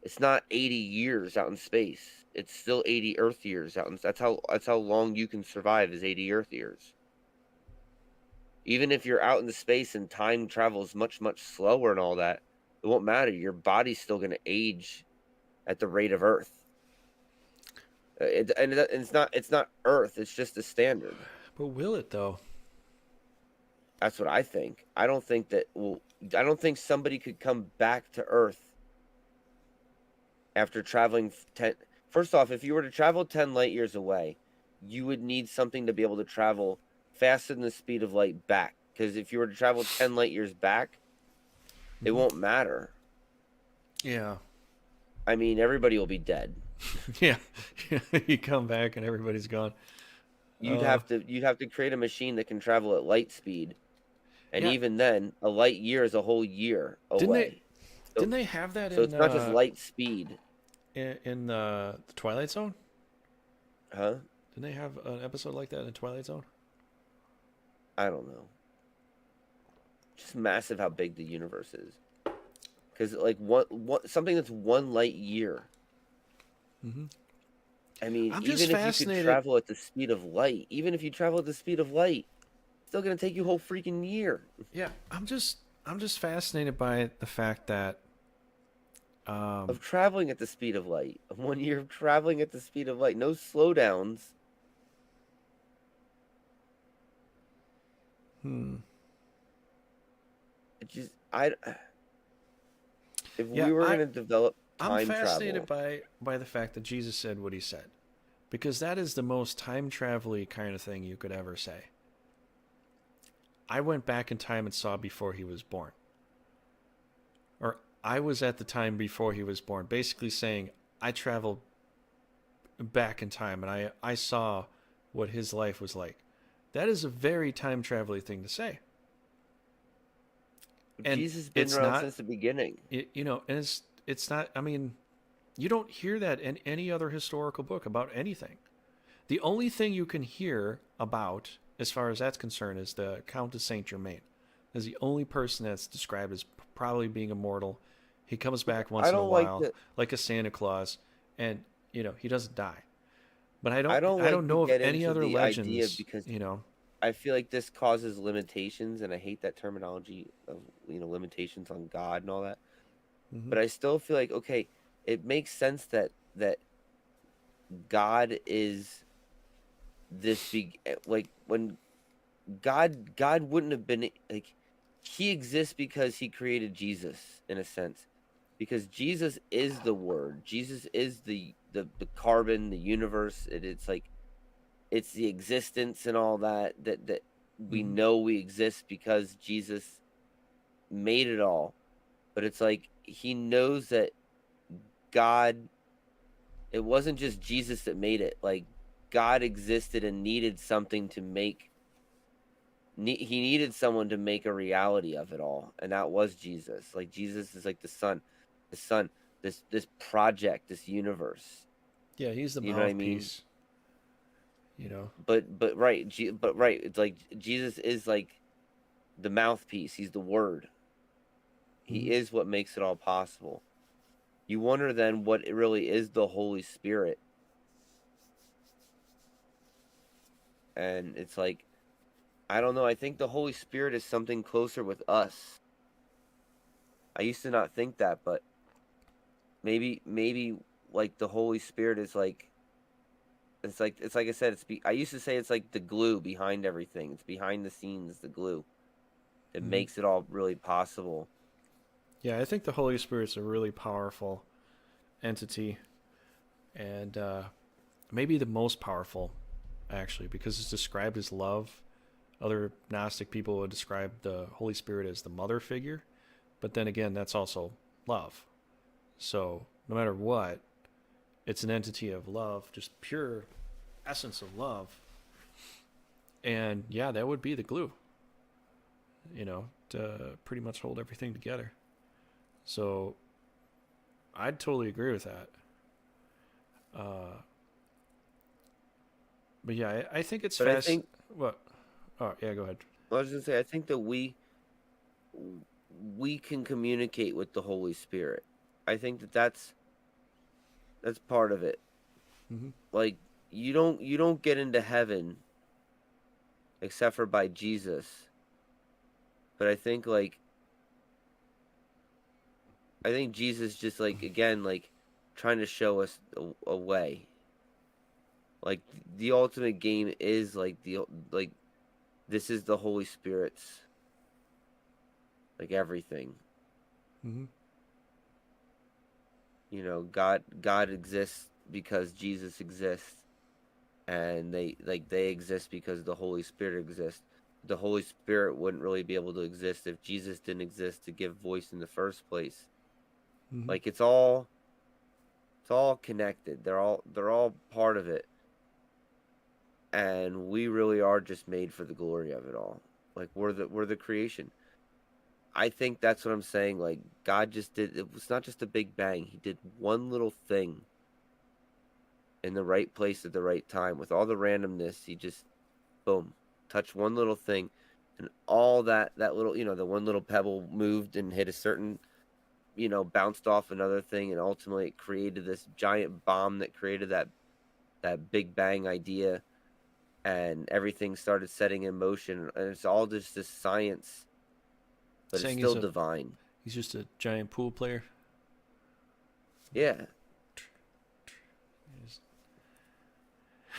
it's not 80 years out in space. It's still 80 Earth years out. That's how long you can survive is 80 Earth years. Even if you're out in the space and time travels much slower and all that, it won't matter. Your body's still gonna age at the rate of Earth. It's not Earth. It's just the standard. But will it though? That's what I think. I don't think that. Well, I don't think somebody could come back to Earth after traveling 10. First off, if you were to travel 10 light years away, you would need something to be able to travel faster than the speed of light back. Because if you were to travel 10 light years back, it Mm-hmm. won't matter. Yeah. I mean, everybody will be dead. Yeah. You come back and everybody's gone. You'd Uh, have to you'd have to create a machine that can travel at light speed, and yeah. even then, a light year is a whole year Didn't they away. So, didn't they have that so it's not just light speed, in the Twilight Zone? huh? Didn't they have an episode like that in Twilight Zone? I don't know. Just massive how big the universe is. Because like something that's one light year. Mm-hmm. I mean, I'm just even if you could fascinated. travel at the speed of light, even if you travel at the speed of light, it's still gonna take you a whole freaking year Yeah, I'm just fascinated by the fact that of um traveling at the speed of light. 1 year of traveling at the speed of light, no slowdowns. hmm. It just I if Yeah, we were gonna develop I'm time fascinated travel, by the fact that Jesus said what he said. Because that is the most time travel-y kind of thing you could ever say. I went back in time and saw before he was born. Or I was at the time before he was born, basically saying I traveled back in time and I saw what his life was like. That is a very time travel thing to say. And Jesus has been it's around not since the beginning. and it's not, I mean, you don't hear that in any other historical book about anything. The only thing you can hear about as far as that's concerned, is the Count de Saint Germain. Is the only person that's described as probably being immortal. He comes back I once in a don't like while, the like a Santa Claus, and he doesn't die. But I don't I like don't to know of get any into other the idea legends. because I feel like this causes limitations, and I hate that terminology of limitations on God and all that. Hmm. But I still feel like, okay, it makes sense that God is this big, like when God wouldn't have been like, he exists because he created Jesus in a sense, because Jesus is the Word. Jesus is the carbon, the universe. It's like it's the existence and all that we Hmm. know we exist because Jesus made it all. But it's like he knows that God, it wasn't just Jesus that made it. Like God existed and needed something to make. He needed someone to make a reality of it all, and that was Jesus. Like Jesus is like the sun, this project, this universe. Yeah, he's the You know what I mean? mouthpiece. You know. But right, it's like Jesus is like the mouthpiece. He's the Word. He Hmm. is what makes it all possible. You wonder then what it really is the Holy Spirit, and it's like I don't know. I think the Holy Spirit is something closer with us. I used to not think that, but maybe like the Holy Spirit is like it's like I said. I used to say it's like the glue behind everything. It's behind the scenes, the glue that Hmm. makes it all really possible. Yeah, I think the Holy Spirit's a really powerful entity, and maybe the most powerful, actually, because it's described as love. Other Gnostic people would describe the Holy Spirit as the mother figure, but then again, that's also love. So no matter what, it's an entity of love, just pure essence of love. And yeah, that would be the glue, to pretty much hold everything together. So I'd totally agree with that. Uh, but yeah, I think it's But I fast. think What? Oh, yeah, go ahead. I was gonna say I think that we can communicate with the Holy Spirit. I think that that's part of it. Hmm. Like you don't get into heaven except for by Jesus. But I think Jesus just like again like trying to show us a way. Like the ultimate game is like this is the Holy Spirit's like everything. Hmm. God exists because Jesus exists, and they exist because the Holy Spirit exists. The Holy Spirit wouldn't really be able to exist if Jesus didn't exist to give voice in the first place. Hmm. Like it's all connected. They're all part of it, and we really are just made for the glory of it all. Like we're the creation. I think that's what I'm saying. Like God just did. It was not just a big bang. He did one little thing in the right place at the right time with all the randomness. He just boom touched one little thing, and all that little the one little pebble moved and hit a certain bounced off another thing, and ultimately it created this giant bomb that created that big bang idea, and everything started setting in motion, and it's all just this science, but it's Saying still divine. he's just a giant pool player. Yeah,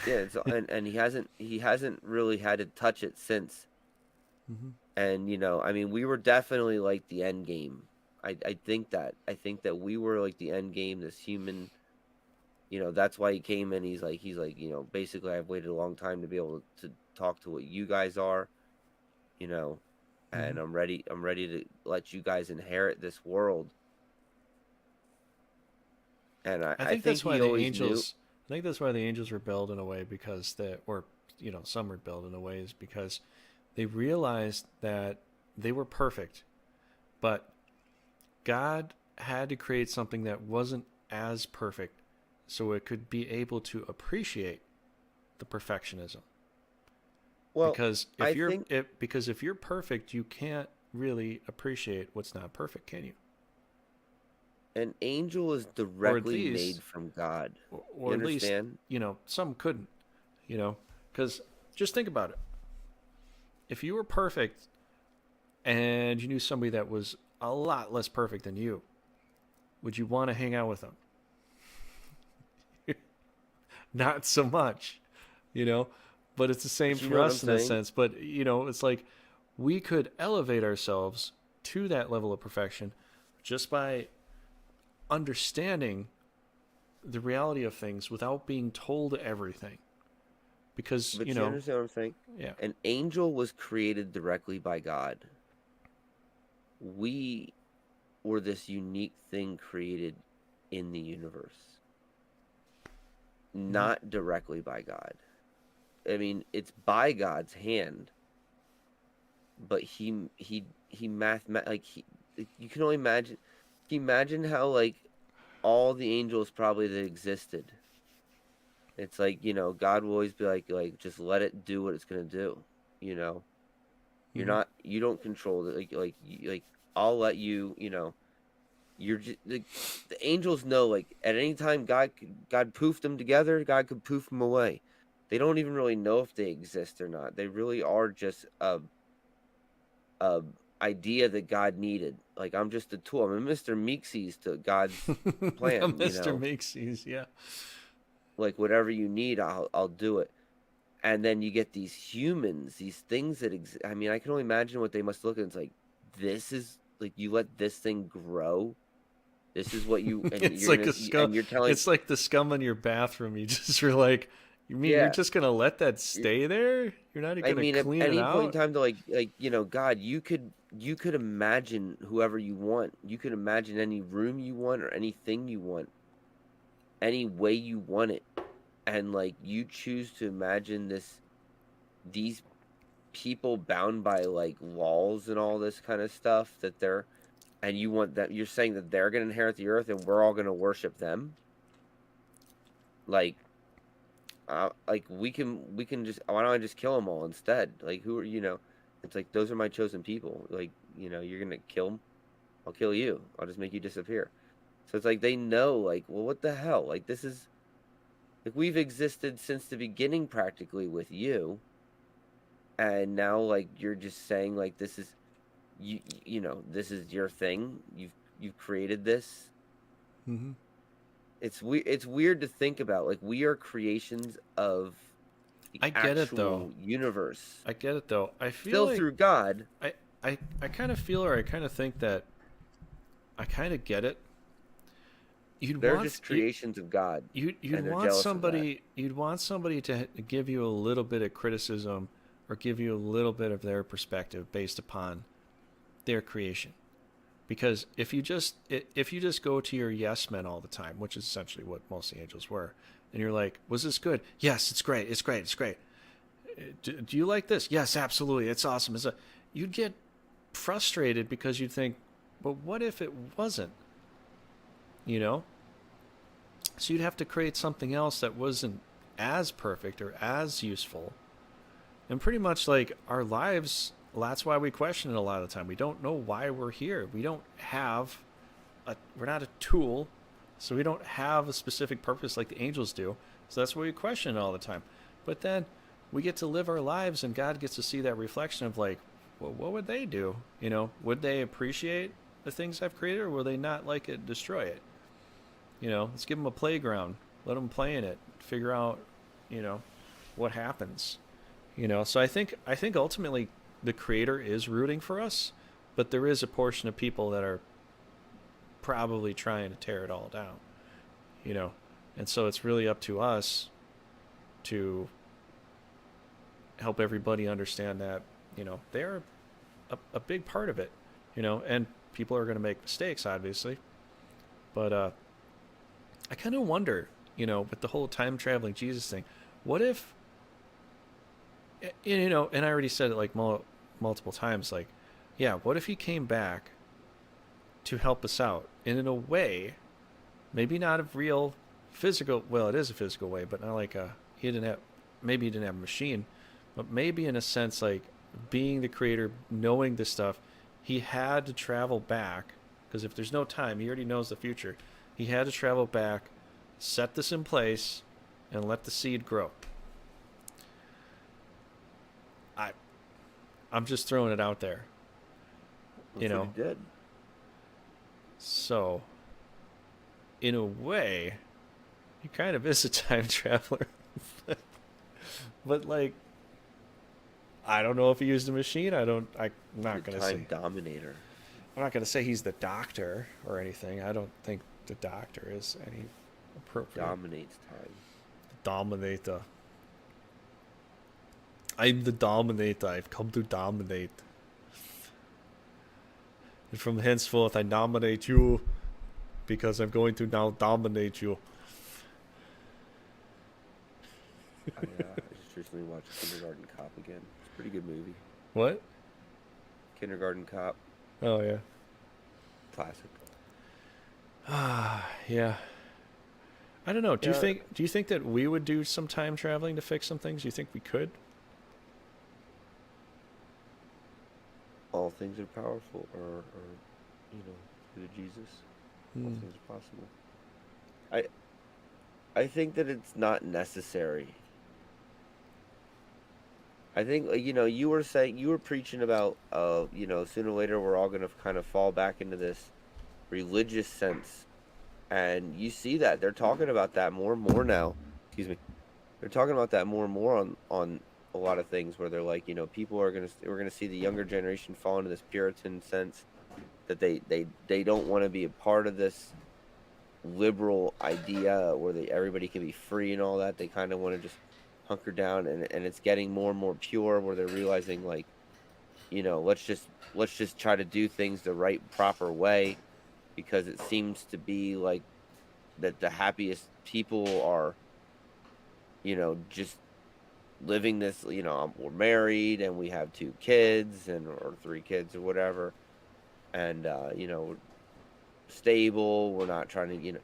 yeah. And he hasn't really had to touch it since. Mm-hmm. And I mean, we were definitely like the end game. I think that we were like the end game. This human, that's why he came in. He's like, basically, I've waited a long time to be able to talk to what you guys are, you know, Mm-hmm. and I'm ready to let you guys inherit this world. And I, I I think think that's why he the always knew. angels. I think that's why the angels rebelled in a way because or some rebelled in a way is because they realized that they were perfect, but God had to create something that wasn't as perfect, so it could be able to appreciate the perfectionism. Well, Because I think if you're perfect, you can't really appreciate what's not perfect, can you? an angel is Or at directly least, made from God. You or at least, understand? some couldn't, you know, because just think about it. If you were perfect and you knew somebody that was a lot less perfect than you, would you want to hang out with them? Not so much, you know. But it's the same But you for know what I'm us in a saying? sense. But it's like we could elevate ourselves to that level of perfection just by understanding the reality of things without being told everything. Because But you understand what I'm saying? yeah, An angel was created directly by God. We were this unique thing created in the universe, mm-hmm. not directly by God. I mean, it's by God's hand, but he like he you can only imagine. Can you imagine how like all the angels probably that existed. It's like, God will always be like just let it do what it's gonna do. You know, Mm-hmm. you don't control it. Like I'll let you. You're just the angels know like at any time God poofed them together. God could poof them away. They don't even really know if they exist or not. They really are just a idea that God needed. Like I'm just a tool. I'm a Mr. Meeksies to God's plan. Mr. Makesy's, yeah. Like whatever you need, I'll do it. And then you get these humans, these things that I mean, I can only imagine what they must look at. It's like this is like you let this thing grow. This is what you and It's you're like gonna a scum. and you're telling It's like the scum in your bathroom. You just were like, you mean you're yeah. just gonna let that stay there? You're not I gonna mean, at clean it any point in out? time, to God, you could imagine whoever you want. You could imagine any room you want or anything you want, any way you want it, and like you choose to imagine these people bound by like laws and all this kind of stuff that they're and you want that you're saying that they're going to inherit the earth and we're all going to worship them like like we can just why don't I just kill them all instead like who are it's like those are my chosen people like you're going to kill them. I'll kill you. I'll just make you disappear. So it's like they know like well what the hell like this is like we've existed since the beginning practically with you and now like you're just saying like this is this is your thing. You've created this. Mm-hmm. It's weird to think about. Like we are creations of the I get it though. actual universe. I get it though. I feel Still like through God. I kind of feel or I kind of think that I kind of get it. You'd They're want just creations of God, you'd and they're want jealous of that. somebody to give you a little bit of criticism or give you a little bit of their perspective based upon their creation. Because if you just go to your yes men all the time, which is essentially what most of the angels were, and you're like, was this good? Yes, it's great, it's great, it's great. Do you like this? Yes, absolutely, it's awesome. You'd get frustrated because you'd think, but what if it wasn't? You know, so you'd have to create something else that wasn't as perfect or as useful. And pretty much like our lives, that's why we question it a lot of the time. We don't know why we're here. We're not a tool, so we don't have a specific purpose like the angels do. So that's why we question it all the time. But then we get to live our lives and God gets to see that reflection of like, well, what would they do? Would they appreciate the things I've created or will they not like it, destroy it? Let's give them a playground, let them play in it, figure out, what happens. So I think ultimately the creator is rooting for us, but there is a portion of people that are probably trying to tear it all down. And so it's really up to us to help everybody understand that, they're a big part of it, and people are going to make mistakes, obviously. But I kind of wonder, with the whole time traveling Jesus thing, what if, and I already said it like multiple times, like, yeah, what if he came back to help us out? And in a way, maybe not a real physical, well, it is a physical way, but not like maybe he didn't have a machine, but maybe in a sense, like being the creator, knowing this stuff, he had to travel back because if there's no time, he already knows the future. He had to travel back, set this in place, and let the seed grow. I, I'm just throwing it out there, you That's what know. he did. So, in a way, he kind of is a time traveler. But like, I don't know if he used a machine. I'm not The gonna time say. dominator. I'm not gonna say he's the doctor or anything. I don't think the doctor is any appropriate. Dominates time. Dominator. I'm the dominator. I've come to dominate. And from henceforth, I nominate you because I'm going to now dominate you. I just recently watched Kindergarten Cop again. It's a pretty good movie. What? Kindergarten Cop. Oh yeah. Classic. Ah, yeah. I don't know. Do you Yeah. think that we would do some time traveling to fix some things? Do you think we could? All things are powerful, or through Jesus, all Hmm. things are possible. I I think that it's not necessary. I think you were saying you were preaching about sooner or later we're all gonna kind of fall back into this religious sense, and you see that they're talking about that more and more now. Excuse me. They're talking about that more and more on a lot of things where they're like, people we're gonna see the younger generation fall into this Puritan sense that they don't want to be a part of this liberal idea where everybody can be free and all that. They kind of want to just hunker down, and it's getting more and more pure where they're realizing like, let's just try to do things the right proper way because it seems to be like that the happiest people are just living this, we're married and we have 2 kids or 3 kids or whatever, and we're stable. We're not trying to,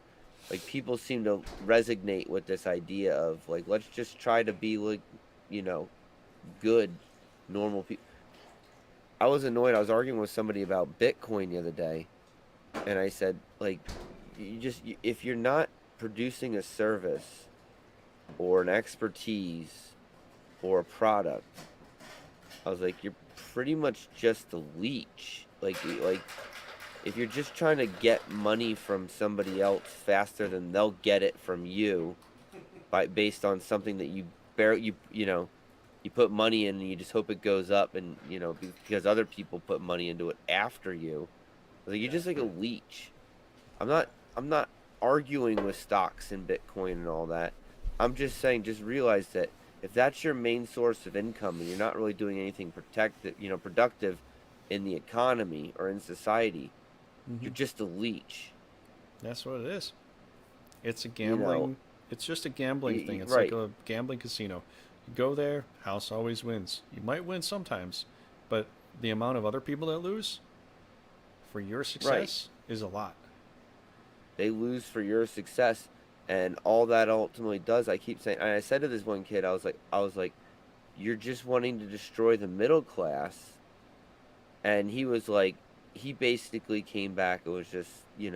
like people seem to resonate with this idea of like let's just try to be like, you know, good, normal people. I was annoyed. I was arguing with somebody about Bitcoin the other day, and I said like, if you're not producing a service or an expertise or a product, I was like, you're pretty much just a leech. Like if you're just trying to get money from somebody else faster than they'll get it from you, based on something that you put money in and you just hope it goes up, and because other people put money into it after you, like you're just like a leech. I'm not arguing with stocks and Bitcoin and all that. I'm just saying, just realize that if that's your main source of income and you're not really doing anything productive in the economy or in society, you're just a leech. That's what it is. It's a You know, gambling. It's just a gambling thing. It's like right. a gambling casino. You go there, house always wins. You might win sometimes, but the amount of other people that lose for your Right. success is a lot. They lose for your success, and all that ultimately does. I keep saying, and I said to this one kid, I was like, you're just wanting to destroy the middle class, and he was like, he basically came back. It was just, you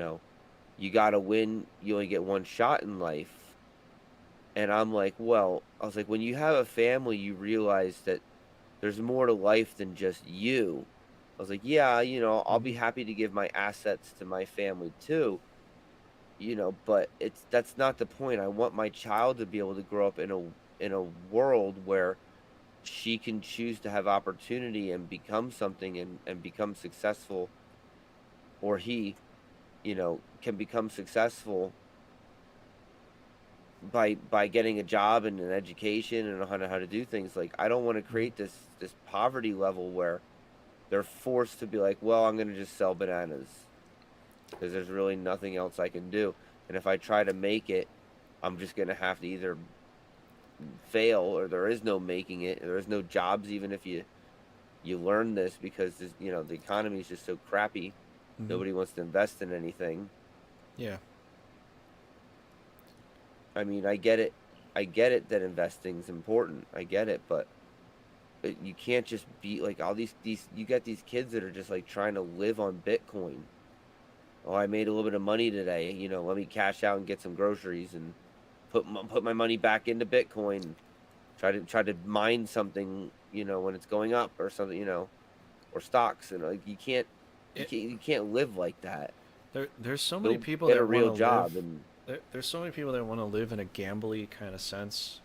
gotta win. You only get one shot in life. And I'm like, well, I was like, when you have a family, you realize that there's more to life than just you. I was like, yeah, I'll be Hmm. happy to give my assets to my family too, but that's not the point. I want my child to be able to grow up in a world where she can choose to have opportunity and become something, and become successful, or he, can become successful by getting a job and an education and know how to do things. Like I don't want to Hmm. create this poverty level where they're forced to be like, well, I'm going to just sell bananas because there's really nothing else I can do. And if I try to make it, I'm just going to have to either fail, or there is no making it. There is no jobs, even if you learn this, because the economy is just so crappy. Hmm. Nobody wants to invest in anything. Yeah. I mean, I get it. I get it that investing is important. I get it, but You can't just be like all these. You got these kids that are just like trying to live on Bitcoin. Oh, I made a little bit of money today. Let me cash out and get some groceries and put my money back into Bitcoin. Try to mine something. When it's going up or something. Or stocks, and like It, you can't live like that. there's so many Go people get a that want real to live. job, and There's so many people that want to live in a gambly kind of sense,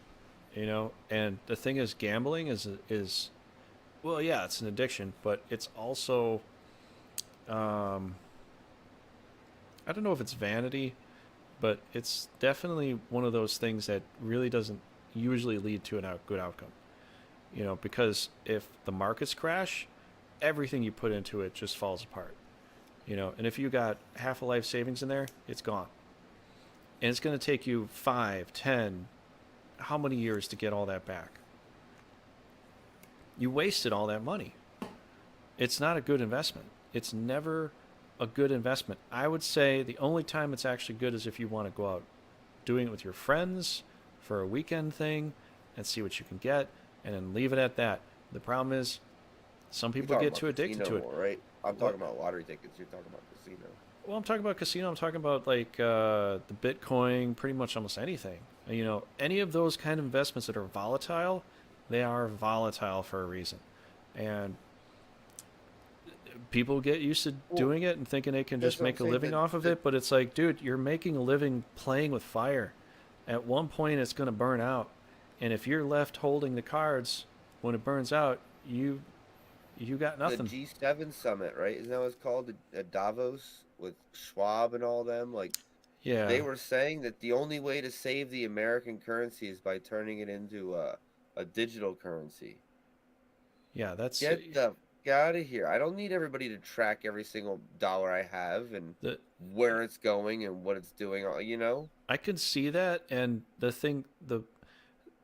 And the thing is, gambling is well, yeah, it's an addiction, but it's also um, I don't know if it's vanity, but it's definitely one of those things that really doesn't usually lead to a good outcome. Because if the markets crash, everything you put into it just falls apart. And if you got half a life savings in there, it's gone. And it's going to take you 5, 10, how many years to get all that back? You wasted all that money. It's not a good investment. It's never a good investment. I would say the only time it's actually good is if you want to go out doing it with your friends for a weekend thing and see what you can get and then leave it at that. The problem is some you're people talking get about too addicted casino to it. more, right? I'm What? talking about lottery tickets. You're talking about casino. Well, I'm talking about casino. I'm talking about like the Bitcoin, pretty much almost anything. Any of those kind of investments that are volatile, they are volatile for a reason. And people get used to Well, doing it and thinking they can that's just what I'm make a saying. living off of it. But it's like, dude, you're making a living playing with fire. At one point, it's going to burn out. And if you're left holding the cards when it burns out, you got The nothing. G7 summit, right? Isn't that what it's called? Davos with Schwab and all them. Like Yeah, they were saying that the only way to save the American currency is by turning it into a digital currency. yeah, that's Get the out of here. I don't need everybody to track every single dollar I have and the where it's going and what it's doing. I could see that, and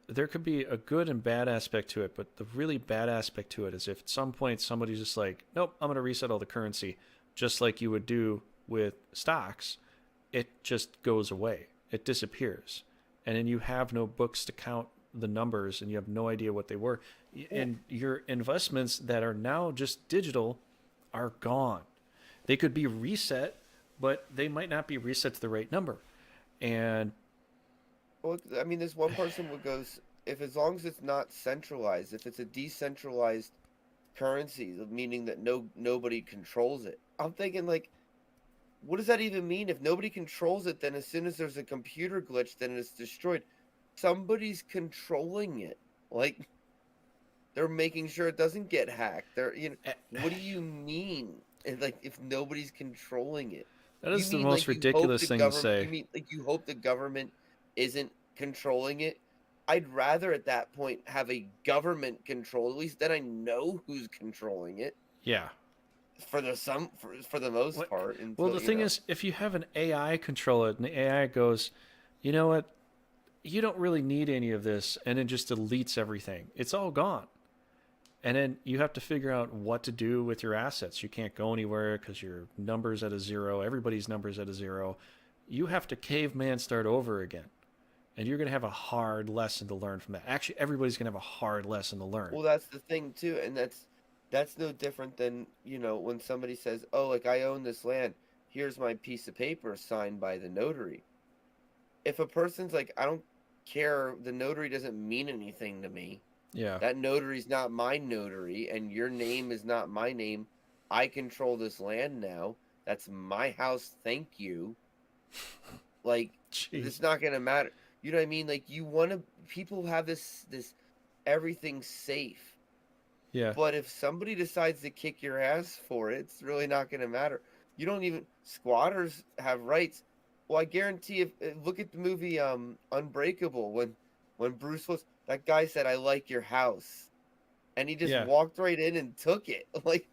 there could be a good and bad aspect to it, but the really bad aspect to it is if at some point somebody's just like, nope, I'm going to reset all the currency, just like you would do with stocks, it just goes away. It disappears. And then you have no books to count the numbers and you have no idea what they were. Well, And your investments that are now just digital are gone. They could be reset, but they might not be reset to the right number. And well, I mean, this one person would goes, if as long as it's not centralized, if it's a decentralized currency, meaning that nobody controls it. I'm thinking like, what does that even mean? If nobody controls it, then as soon as there's a computer glitch, then it's destroyed. Somebody's controlling it. Like they're making sure it doesn't get hacked. What do you mean? And like if nobody's controlling it, that you is the mean most like you hope ridiculous the thing to government? You say. mean like you hope the government isn't controlling it? I'd rather at that point have a government control. At least then I know who's controlling it Yeah. for the most What? part. Well, Until the thing is, if you have an AI control it and the AI goes, you know what, you don't really need any of this, and it just deletes everything, it's all gone. And then you have to figure out what to do with your assets. You can't go anywhere because your number's at a zero. Everybody's number's at a zero. You have to caveman start over again. And you're going to have a hard lesson to learn from that. Actually, everybody's going to have a hard lesson to learn. well, that's the thing too, and that's no different than when somebody says, "Oh, like I own this land. Here's my piece of paper signed by the notary." If a person's like, "I don't care. The notary doesn't mean anything to me. Yeah. That notary's not my notary, and your name is not my name. I control this land now. That's my house. Thank you." Like Jeez. it's not gonna matter. You know what I mean? Like you want to. People have this everything safe. Yeah. But if somebody decides to kick your ass for it, it's really not going to matter. You don't even squatters have rights. Well, I guarantee if look at the movie Unbreakable when Bruce was that guy said I like your house and he just Yeah. walked right in and took it. Like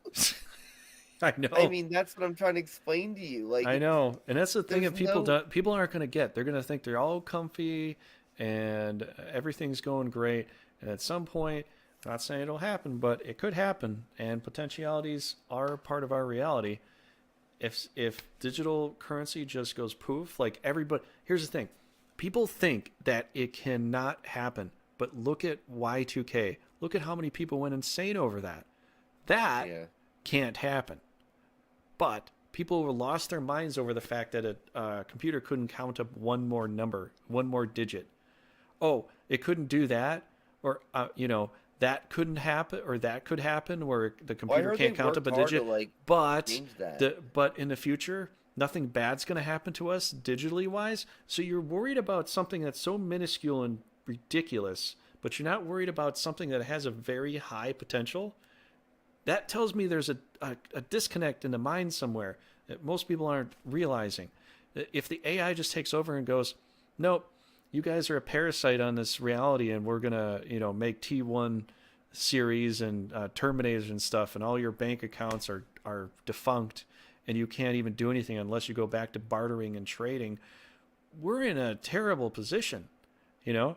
I I know. mean that's what I'm trying to explain to you. Like I know, and that's the thing there's that people no people aren't going to get. They're going to think they're all comfy and everything's going great, and at some point, I'm not saying it'll happen, but it could happen, and potentialities are part of our reality. If digital currency just goes poof, like everybody, here's the thing: people think that it cannot happen, but look at Y2K, Look at how many people went insane over that. That Yeah. can't happen. But people lost their minds over the fact that a computer couldn't count up one more number, one more digit. Oh, it couldn't do that, or that couldn't happen, or that could happen, where the Well, I computer heard they can't count up worked a hard to digit. like But change that. but in the future, nothing bad's going to happen to us digitally wise. So you're worried about something that's so minuscule and ridiculous, but you're not worried about something that has a very high potential. That tells me there's a disconnect in the mind somewhere that most people aren't realizing. If the AI just takes over and goes, nope, you guys are a parasite on this reality, and we're gonna, make T1 series and Terminators and stuff, and all your bank accounts are defunct, and you can't even do anything unless you go back to bartering and trading. We're in a terrible position, you know.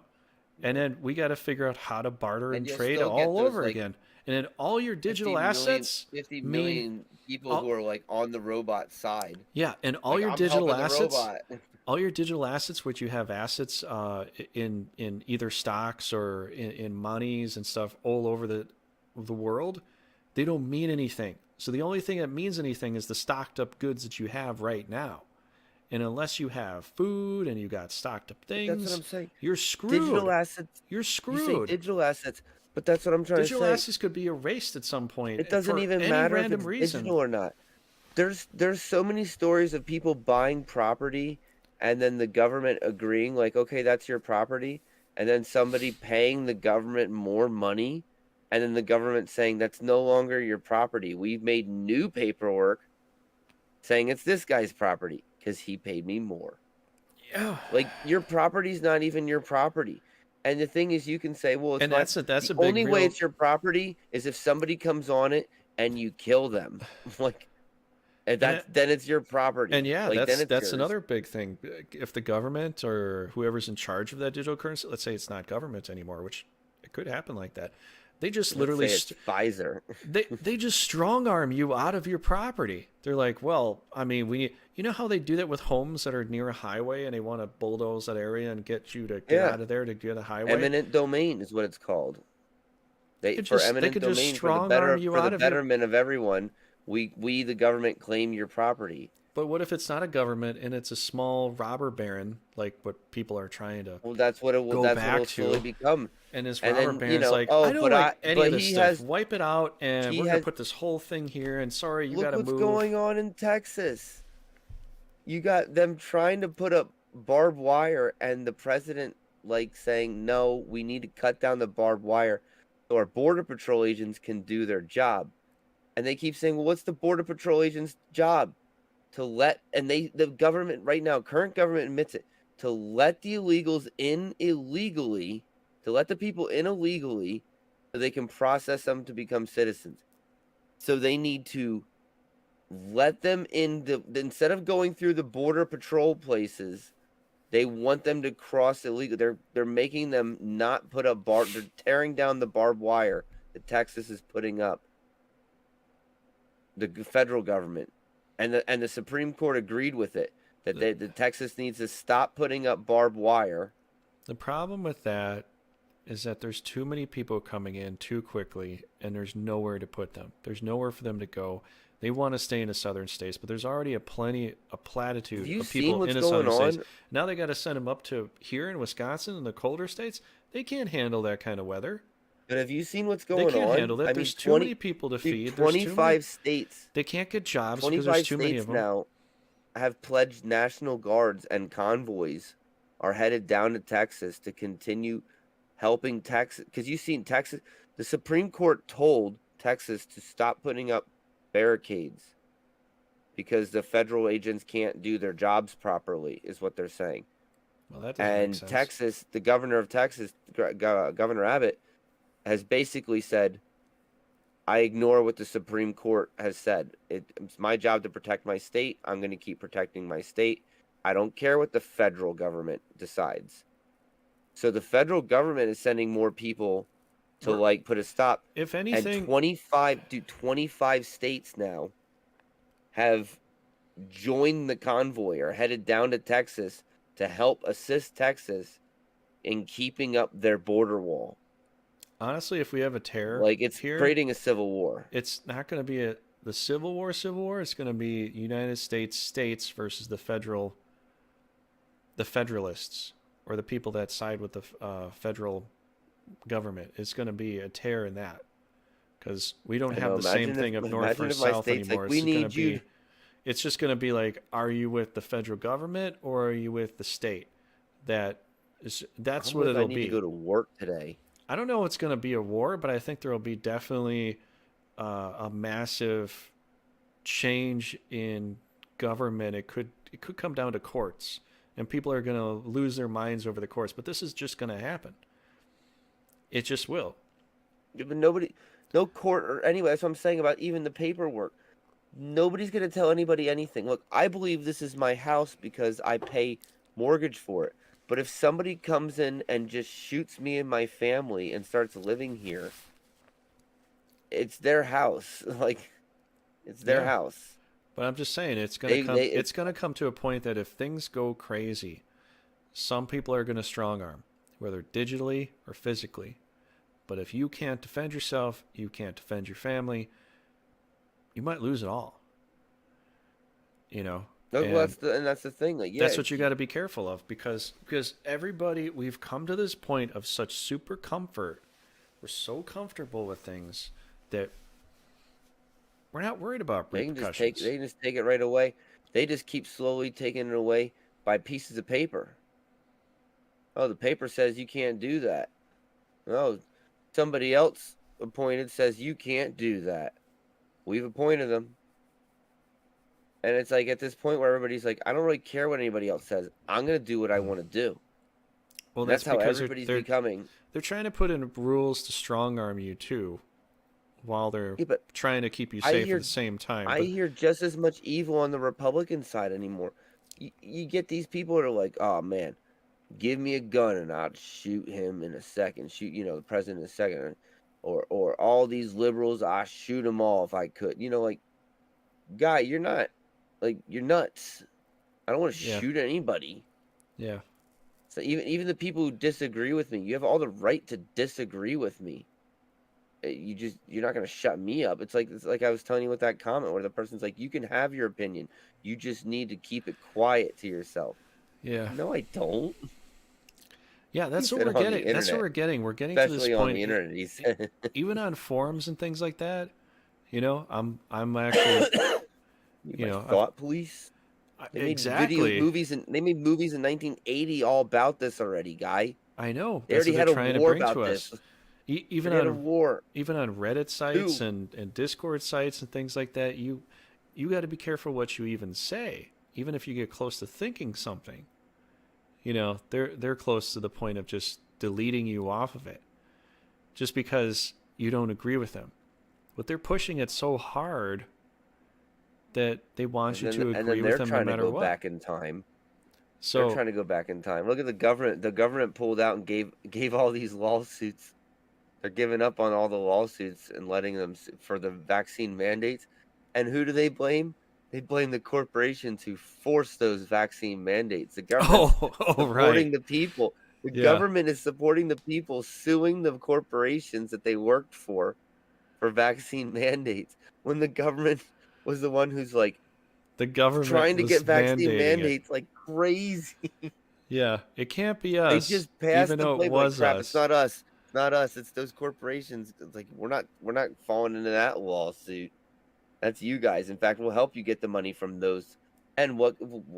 And then we got to figure out how to barter and And you'll trade still get all those over like again. And then all your 50 digital million, assets 50 mean, million people who all, are like on the robot side. yeah, and all Like, your I'm digital helping the assets, robot. all your digital assets, which you have assets in either stocks or in monies and stuff all over the world, they don't mean anything. So the only thing that means anything is the stocked up goods that you have right now. And unless you have food and you got stocked up But that's what things, I'm saying. you're Digital screwed. assets. You're You say screwed. digital assets, but that's what I'm trying to Digital say. assets could be erased at some point It doesn't for even any matter if random it's reason. digital or not. There's so many stories of people buying property and then the government agreeing like, okay, that's your property, and then somebody paying the government more money, and then the government saying that's no longer your property. We've made new paperwork saying it's this guy's property because he paid me more. Yeah. Like, your property's not even your property. And the thing is, you can say, well, it's And my, that's the a big only way real it's your property is if somebody comes on it and you kill them. Like, and and it, then it's your property. and yeah, Like, then it's that's yours. another big thing. If the government or whoever's in charge of that digital currency, let's say it's not government anymore, which it could happen like that. They just Let's literally say it's Pfizer. they just strong arm you out of your property. They're like, well, I mean, you know how they do that with homes that are near a highway and they want to bulldoze that area and get you to get Yeah. out of there to get a highway. Eminent domain is what it's called. They For could eminent just domain, strong arm you for the out of your. betterment of everyone, we the government claim your property. But what if it's not a government and it's a small robber baron, like what people are trying to Well, that's what go that's what back it'll slowly to? become. And this And robber then, baron's like, oh, I don't like any but of this he stuff. has Wipe it out, and he we're gonna has put this whole thing here. And sorry, you look gotta what's move. going on in Texas. You got them trying to put up barbed wire, and the president like saying, no, we need to cut down the barbed wire so our border patrol agents can do their job. And they keep saying, well, what's the border patrol agent's job? To let, and the government right now, current government admits it, to let the illegals in illegally, to let the people in illegally, so they can process them to become citizens. So they need to let them in instead of going through the border patrol places, they want them to cross illegal. They're making them not put up they're tearing down the barbed wire that Texas is putting up. The federal government and the Supreme Court agreed with it that the Texas needs to stop putting up barbed wire. The problem with that is that there's too many people coming in too quickly, and there's nowhere to put them. There's nowhere for them to go. They want to stay in the southern states, but there's already a platitude of people in the southern states. Now they got to send them up to here in Wisconsin and the colder states. They can't handle that kind of weather. But have you seen what's going on? They can't handle that. There's too many people to feed. 25 states. They can't get jobs because there's too many of them. 25 states now have pledged National Guards and convoys are headed down to Texas to continue helping Texas. Because you've seen Texas, the Supreme Court told Texas to stop putting up barricades because the federal agents can't do their jobs properly, is what they're saying. Well, that doesn't make sense. Texas, the governor of Texas, Governor Abbott, has basically said, I ignore what the Supreme Court has said. It's my job to protect my state. I'm going to keep protecting my state. I don't care what the federal government decides. So the federal government is sending more people to put a stop. If anything, and 25 states now have joined the convoy or headed down to Texas to help assist Texas in keeping up their border wall. Honestly, if we have a tear Like it's here, creating a civil war. it's not going to be the Civil War. Civil War. It's going to be United States versus the Federalists, or the people that side with the federal government. It's going to be a tear in that, because we don't I have know. the same thing of North Imagine versus if my South state's like, anymore. we It's going to need you. be, it's just going to be like, are you with the federal government or are you with the state? That's I'm what with. I it'll need to be. go to work today. I don't know it's going to be a war, but I think there will be definitely a massive change in government. It could come down to courts, and people are going to lose their minds over the courts. But this is just going to happen. It just will. Yeah, but nobody, no court or anyway. That's what I'm saying about even the paperwork. Nobody's gonna tell anybody anything. Look, I believe this is my house because I pay mortgage for it. But if somebody comes in and just shoots me and my family and starts living here, it's their house. Like, it's their Yeah. house. But I'm just saying, it's going to They, come. they, It's it's going to come to a point that if things go crazy, some people are going to strong arm, whether digitally or physically. But if you can't defend yourself, you can't defend your family, you might lose it all. You know, well, and that's the thing. Like, yeah, that's what you got to be careful of, because everybody, we've come to this point of such super comfort. We're so comfortable with things that we're not worried about repercussions. they can just take it right away. They just keep slowly taking it away by pieces of paper. Oh, the paper says you can't do that. Oh, somebody else appointed says you can't do that. We've appointed them. And it's like at this point where everybody's like, I don't really care what anybody else says. I'm going to do what I want to do. Well, And that's that's how because everybody's becoming. they're trying to put in rules to strong arm you too, while they're Yeah, but trying to keep you I safe hear at the same time. I But hear just as much evil on the Republican side anymore. You get these people that are like, oh man, give me a gun and I'll shoot him in a second. Shoot, the president in a second. Or all these liberals, I shoot them all if I could. Like, guy, you're not, like, you're nuts. I don't want to yeah, shoot anybody. yeah, So even the people who disagree with me, you have all the right to disagree with me. You're not gonna shut me up. It's like I was telling you with that comment where the person's like, you can have your opinion, you just need to keep it quiet to yourself. yeah, No, I don't. yeah. That's He what said we're on the getting. That's what internet, we're getting. We're getting to this especially on point, the internet. He said, even on forums and things like that. I'm actually, "You you my know, thought police." They made exactly. they made movies in 1980 all about this already, guy. I know. They That's already what they're had a trying to war bring about to this. us. They Even had a on war. Reddit sites Who? and Discord sites and things like that, you got to be careful what you even say. Even if you get close to thinking something, they're close to the point of just deleting you off of it, just because you don't agree with them. But they're pushing it so hard that they want you to And agree then with they're them no trying to matter go what. back in time. They're So, trying to go back in time. Look at the government. The government pulled out and gave all these lawsuits. They're giving up on all the lawsuits and letting them for the vaccine mandates. And who do they blame? They blame the corporations who forced those vaccine mandates. The government's oh, right, supporting the people. The yeah. government is supporting the people, suing the corporations that they worked for vaccine mandates. When the government was the one who's like The government trying to was get vaccine mandating it. mandates like crazy. Yeah, it can't be They us, just passed even the though it blame like was crap. It's us. not us. It's not us. It's those corporations. It's like we're not falling into that lawsuit. That's you guys. In fact, we'll help you get the money from those. And what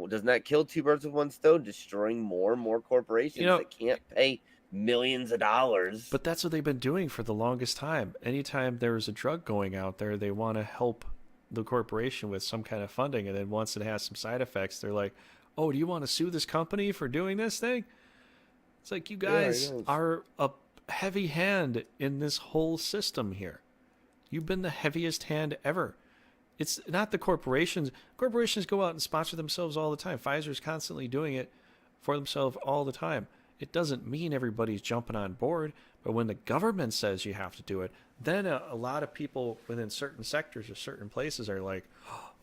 doesn't that kill two birds with one stone? Destroying more and more You corporations know, that can't pay millions of dollars. but that's what they've been doing for the longest time. Anytime there's a drug going out there, they want to help the corporation with some kind of funding, and then once it has some side effects, they're like, "Oh, do you want to sue this company for doing this thing?" It's like, you Yeah, I guys know. are a heavy hand in this whole system here. You've been the heaviest hand ever. It's not the corporations. Corporations go out and sponsor themselves all the time. Pfizer's constantly doing it for themselves all the time. It doesn't mean everybody's jumping on board, but when the government says you have to do it, then a lot of people within certain sectors or certain places are like,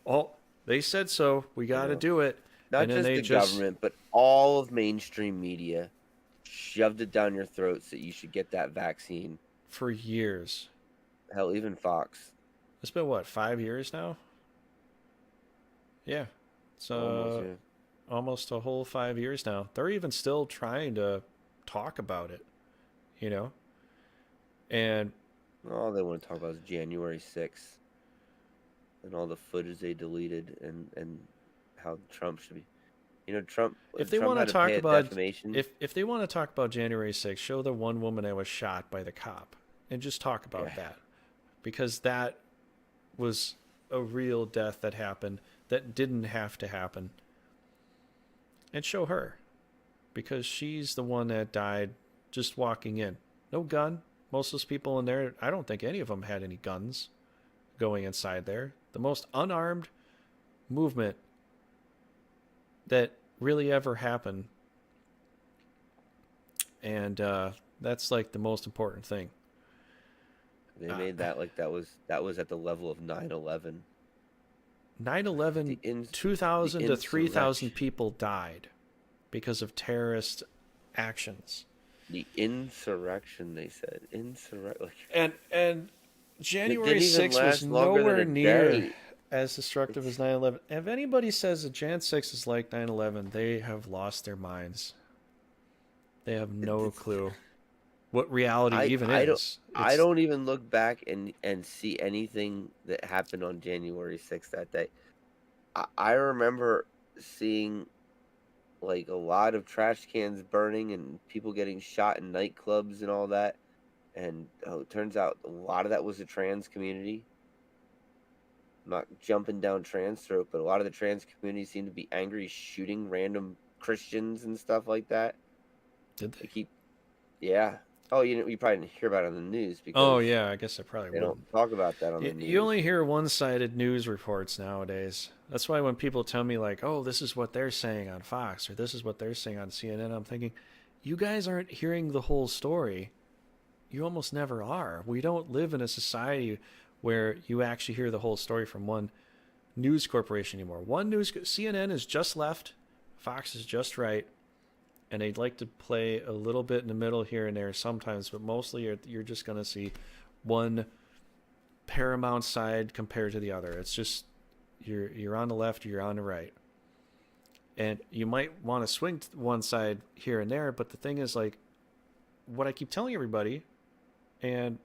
"Oh, they said so. We got to Yeah. do it." Not And then just they the just, government, but all of mainstream media shoved it down your throats that you should get that vaccine. for years. Hell, even Fox. It's been what, 5 years now? Yeah. It's Almost, yeah. almost a whole 5 years now. They're even still trying to talk about it, you know? And All they want to talk about is January 6th and all the footage they deleted and how Trump should be. You know, Trump if they Trump want had to to talk pay a about defamation. if they want to talk about January 6th, show the one woman that was shot by the cop and just talk about Yeah. that. Because that was a real death that happened that didn't have to happen. And show her. Because she's the one that died just walking in. No gun. Most of those people in there, I don't think any of them had any guns going inside there. The most unarmed movement that really ever happened. And that's like the most important thing. They made that like that was at the level of 9/11. 9/11, 2,000 to 3,000 insurrection. people died because of terrorist actions. The insurrection, they said. And January didn't even 6th was last longer than nowhere a near day. as destructive as 9/11. If anybody says that Jan 6 is like 9/11, they have lost their minds. They have no clue what reality even is. I don't even look back and see anything that happened on January 6th that day. I remember seeing like a lot of trash cans burning and people getting shot in nightclubs and all that. And it turns out a lot of that was the trans community. I'm not jumping down trans throat, but a lot of the trans community seemed to be angry, shooting random Christians and stuff like that. Did they? Yeah. Oh, you probably didn't hear about it on the news because Oh, yeah, I guess I probably they wouldn't. don't talk about that on the news. You only hear one-sided news reports nowadays. That's why when people tell me like, "Oh, this is what they're saying on Fox," or "This is what they're saying on CNN," I'm thinking, you guys aren't hearing the whole story. You almost never are. We don't live in a society where you actually hear the whole story from one news corporation anymore. CNN is just left, Fox is just right, and they'd like to play a little bit in the middle here and there sometimes, but mostly you're just going to see one paramount side compared to the other. It's just you're on the left, you're on the right, and you might want to swing to one side here and there. But the thing is, like, what I keep telling everybody, and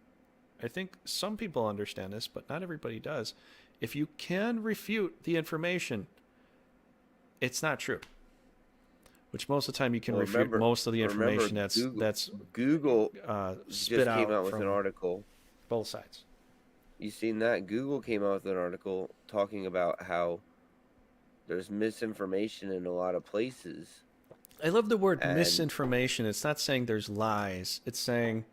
I think some people understand this, but not everybody does. If you can refute the information, it's not true. Which most of the time you can refute most of the information that's Google spit just out came out with from an article. both sides. You seen that? Google came out with an article talking about how there's misinformation in a lot of places. I love the word misinformation. It's not saying there's lies. It's saying,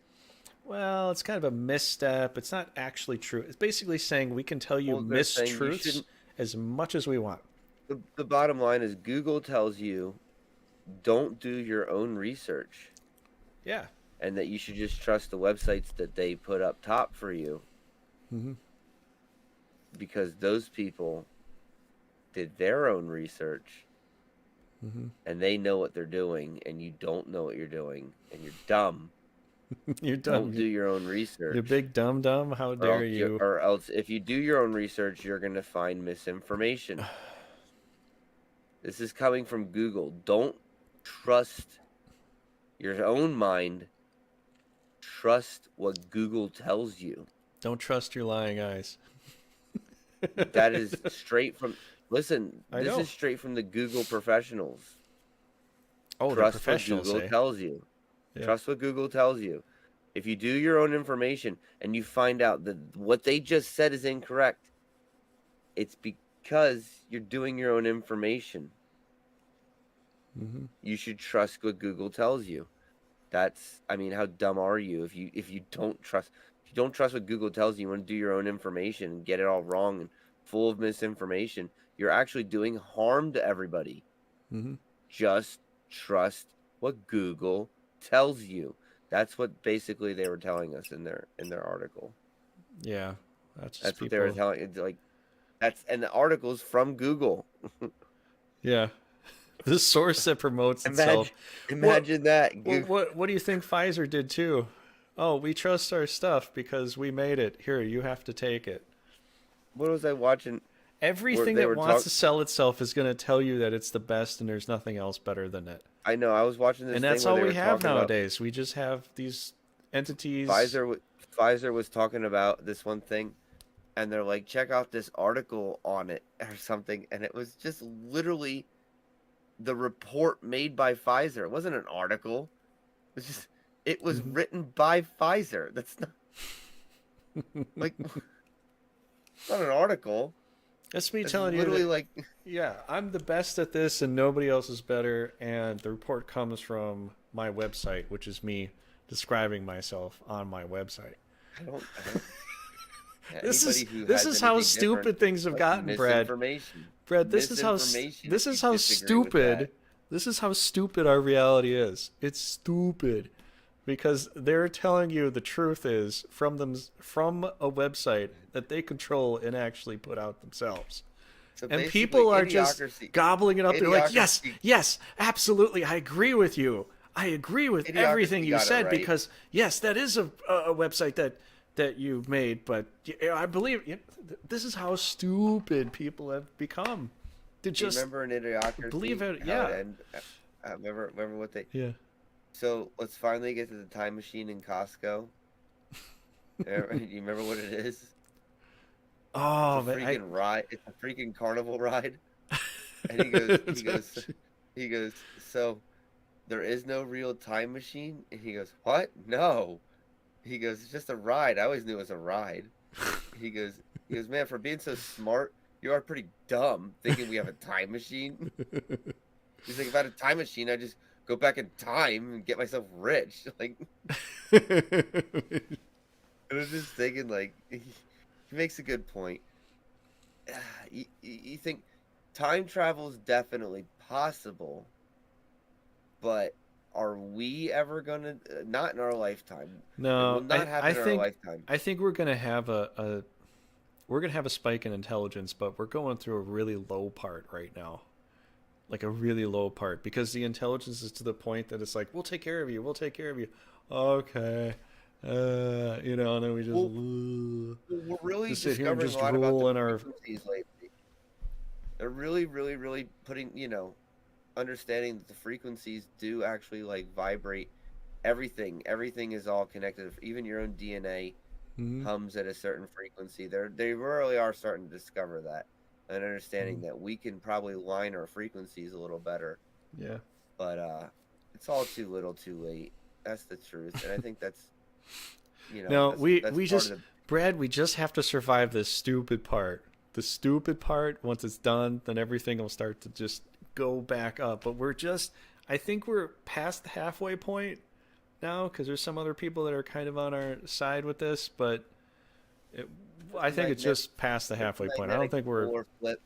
well, it's kind of a misstep. It's not actually true. It's basically saying we can tell you mistruths as much as we want. The bottom line is Google tells you don't do your own research. Yeah. And that you should just trust the websites that they put up top for you. Mm-hmm. Because those people did their own research. Mm-hmm. And they know what they're doing, and you don't know what you're doing, and you're dumb. You're dumb. Don't do your own research. You're big dumb. How dare you? Or else, if you do your own research, you're going to find misinformation. This is coming from Google. Don't trust your own mind. Trust what Google tells you. Don't trust your lying eyes. That is straight from... Listen, this know. is straight from the Google professionals. Oh, trust the professionals, what Google tells you. Yeah. Trust what Google tells you. If you do your own information and you find out that what they just said is incorrect, it's because you're doing your own information. Mm-hmm. You should trust what Google tells you. How dumb are you if you don't trust what Google tells you, you want to do your own information and get it all wrong and full of misinformation, you're actually doing harm to everybody. Mm-hmm. Just trust what Google tells you. That's what basically they were telling us in their article. Yeah, that's what they were telling. It's like and the article's from Google. Yeah, the source that promotes itself. Imagine that. What do you think Pfizer did too? Oh, we trust our stuff because we made it. Here, you have to take it. What was I watching? Where Everything they that were wants talking. to sell itself is going to tell you that it's the best and there's nothing else better than it. I know. I was watching this And thing that's where all they we were have talking about nowadays. We just have these entities. Pfizer. Pfizer was talking about this one thing, and they're like, check out this article on it or something, and it was just literally the report made by Pfizer. It wasn't an article. It was Mhm. written by Pfizer. That's not like it's not an article. That's me It's telling you literally that, like yeah, I'm the best at this and nobody else is better. And the report comes from my website, which is me describing myself on my website. I don't yeah, This anybody is who this has is how anything different, stupid things have like gotten, Brad. misinformation. Brad, Misinformation if this you is how disagree with that. stupid this is how stupid our reality is. It's stupid because they're telling you the truth is from a website that they control and actually put out themselves. So And basically people are just idiocracy. gobbling it up. They're like, yes, Idiocracy yes, absolutely. I agree with you. I agree with everything idiocracy you got it said right. because, yes, that is a website that you've made. But I believe this is how stupid people have become. To Do you just remember in believe Idiocracy it. how it Yeah. ended? Remember what they. Yeah. So let's finally get to the time machine in Costco. You remember what it is? It's Oh, a man. freaking ride. It's a freaking carnival ride. And he goes. So there is no real time machine. And he goes, what? No. He goes, it's just a ride. I always knew it was a ride. He goes, man, for being so smart, you are pretty dumb thinking we have a time machine. He's like, if I had a time machine, I'd just go back in time and get myself rich. Like, I was just thinking, like, he makes a good point. You think time travel is definitely possible, but are we ever gonna? Not in our lifetime. It will No, not happen in our lifetime. I think we're gonna have we're gonna have a spike in intelligence, but we're going through a really low part right now. Like a really low part because the intelligence is to the point that it's like we'll take care of you, we'll take care of you. Okay, and then we just Well, we're really just sit here and discovering a just lot about the rule in our. frequencies lately. They're really, really, really putting, understanding that the frequencies do actually like vibrate. Everything is all connected. Even your own DNA Mhm, hums at a certain frequency. They really are starting to discover that and understanding mhm. that we can probably line our frequencies a little better. Yeah. But it's all too little, too late. That's the truth, and I think that's No, that's we part just of the. Brad, we just have to survive this stupid part. The stupid part, once it's done, then everything will start to just go back up. But I think we're past the halfway point now because there's some other people that are kind of on our side with this, but it, I think it's Magnetic, just past the it's halfway point. I don't magnetic think we're. polar flip.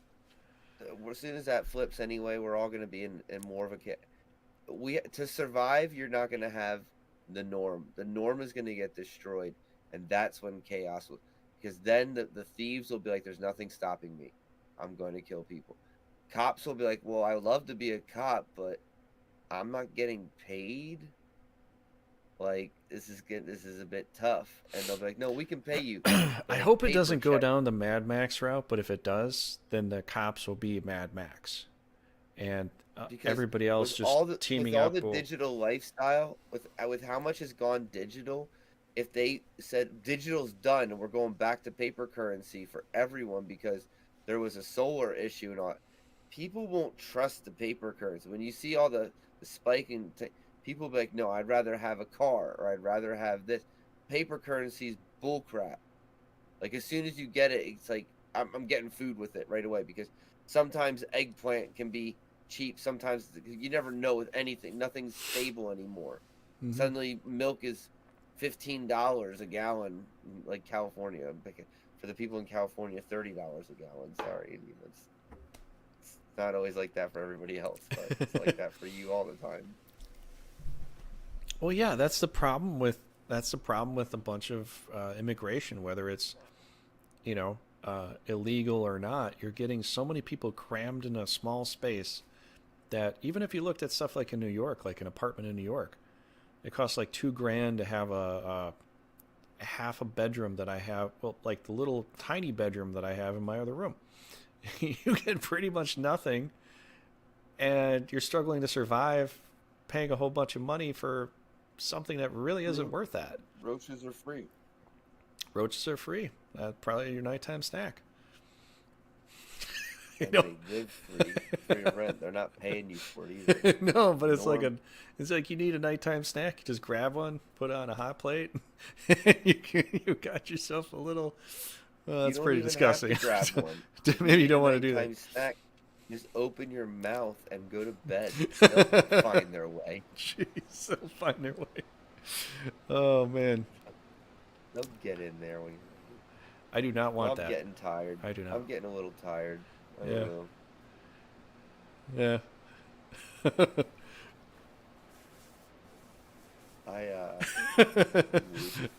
As soon as that flips, anyway, we're all going to be in more of a. To survive, you're not going to have the norm. The norm is going to get destroyed, and that's when chaos will. Because then the thieves will be like, "There's nothing stopping me. I'm going to kill people." Cops will be like, "Well, I love to be a cop, but I'm not getting paid. Like this is a bit tough." And they'll be like, "No, we can pay you, I but a hope it paper doesn't go check." down the Mad Max route, but if it does, then the cops will be Mad Max, and Because everybody else with just all the teaming up will. digital lifestyle, with how much has gone digital, if they said digital's done and we're going back to paper currency for everyone because there was a solar issue and all, people won't trust the paper currency. When you see all the spiking, people will be like, no, I'd rather have a car or I'd rather have this. Paper currency's bullcrap. Like as soon as you get it, it's like I'm getting food with it right away because sometimes eggplant can be cheap. Sometimes you never know with anything. Nothing's stable anymore. Mhm. Suddenly milk is $15 a gallon, like California. For the people in California, $30 a gallon. Sorry, it's not always like that for everybody else, but it's like that for you all the time. Well, yeah, that's the problem with a bunch of immigration, whether it's illegal or not. You're getting so many people crammed in a small space that even if you looked at stuff like in New York, like an apartment in New York, It costs like $2,000 to have a half a bedroom that I have. Well, like the little tiny bedroom that I have in my other room. You get pretty much nothing, and you're struggling to survive, paying a whole bunch of money for something that really isn't worth that. Roaches are free. Roaches are free. That's probably your nighttime snack. And they live free for your rent. They're not paying you for it either. No, but it's like it's like you need a nighttime snack. You just grab one, put it on a hot plate, and you got yourself a little. That's pretty disgusting. Grab one. Maybe you don't want to do that. Snack. Just open your mouth and go to bed. They'll find their way. Jeez, they'll find their way. Oh man. They'll get in there when. I do not want that. I'm getting tired. I do not. I'm getting a little tired. I don't know. Yeah.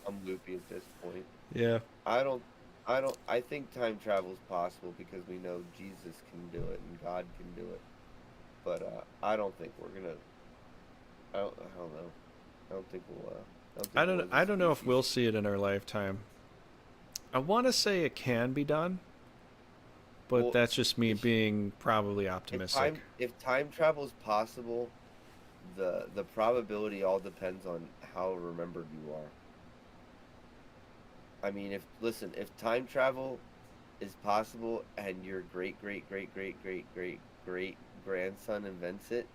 I'm loopy at this point. Yeah. I think time travel is possible because we know Jesus can do it and God can do it. But I don't think we're gonna. I don't know. I don't think we'll. I don't know if we'll see it in our lifetime. I want to say it can be done, but that's just me being probably optimistic. If time travel is possible, the probability all depends on how remembered you are. I mean, if time travel is possible and your great grandson invents it,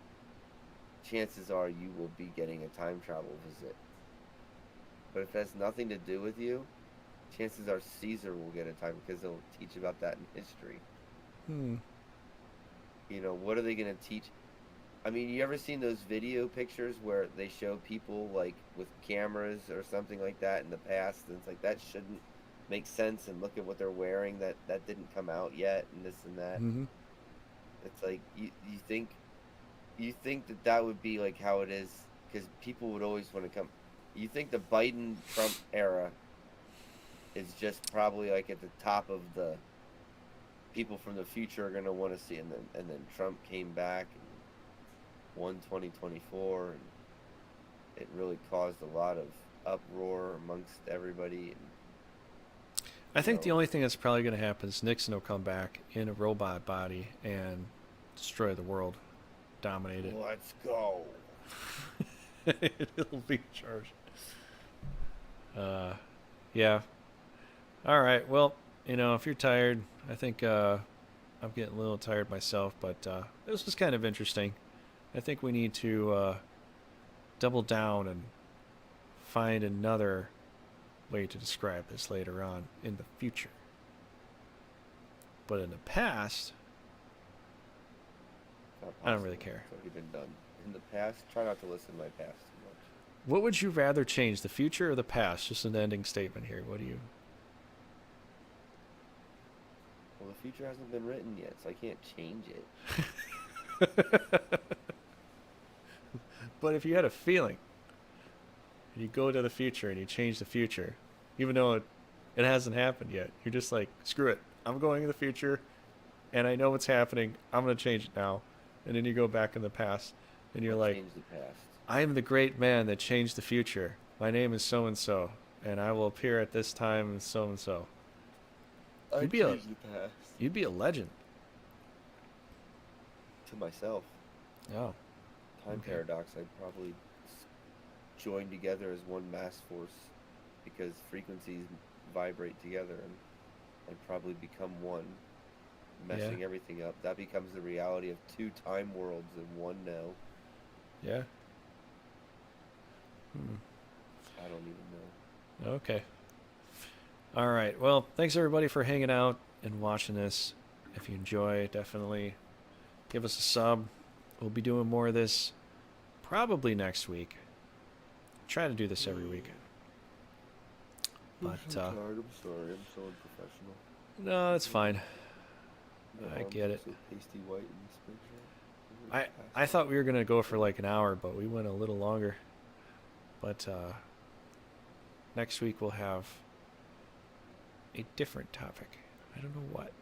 chances are you will be getting a time travel visit. But if it has nothing to do with you, chances are Caesar will get a time because they'll teach about that in history. You know, what are they going to teach? I mean, you ever seen those video pictures where they show people like with cameras or something like that in the past, and it's like that shouldn't make sense, and look at what they're wearing that didn't come out yet, and this and that. Mm-hmm. It's like you think that would be like how it is, because people would always want to come. You think the Biden-Trump era is just probably like at the top of the people from the future are going to want to see, and then Trump came back and won 2024, and it really caused a lot of uproar amongst everybody. And, I think the only thing that's probably going to happen is Nixon will come back in a robot body and destroy the world, dominate it. Let's go. It'll be charged. Yeah. All right. Well, if you're tired, I think I'm getting a little tired myself, but this was kind of interesting. I think we need to double down and find another way to describe this later on in the future. But in the past, I don't really care. It's already been done. In the past, try not to listen to my past too much. What would you rather change, the future or the past? Just an ending statement here. What do you... Well, the future hasn't been written yet, so I can't change it. But if you had a feeling, and you go to the future and you change the future, even though it hasn't happened yet, you're just like, screw it. I'm going in the future, and I know what's happening. I'm going to change it now. And then you go back in the past, and you're like, change the past. I am the great man that changed the future. My name is so-and-so, and I will appear at this time and so-and-so. You'd be a legend. To myself. Oh. Time paradox, I'd probably join together as one mass force because frequencies vibrate together, and I'd probably become one, messing everything up. That becomes the reality of two time worlds in one now. Yeah. I don't even know. Okay. All right. Well, thanks everybody for hanging out and watching this. If you enjoy, definitely give us a sub. We'll be doing more of this probably next week. Try to do this every week. But I'm tired. I'm sorry. I'm so unprofessional. No, it's fine. I get it. So pasty white in this picture. I thought we were gonna go for like an hour, but we went a little longer. But next week we'll have a different topic. I don't know what.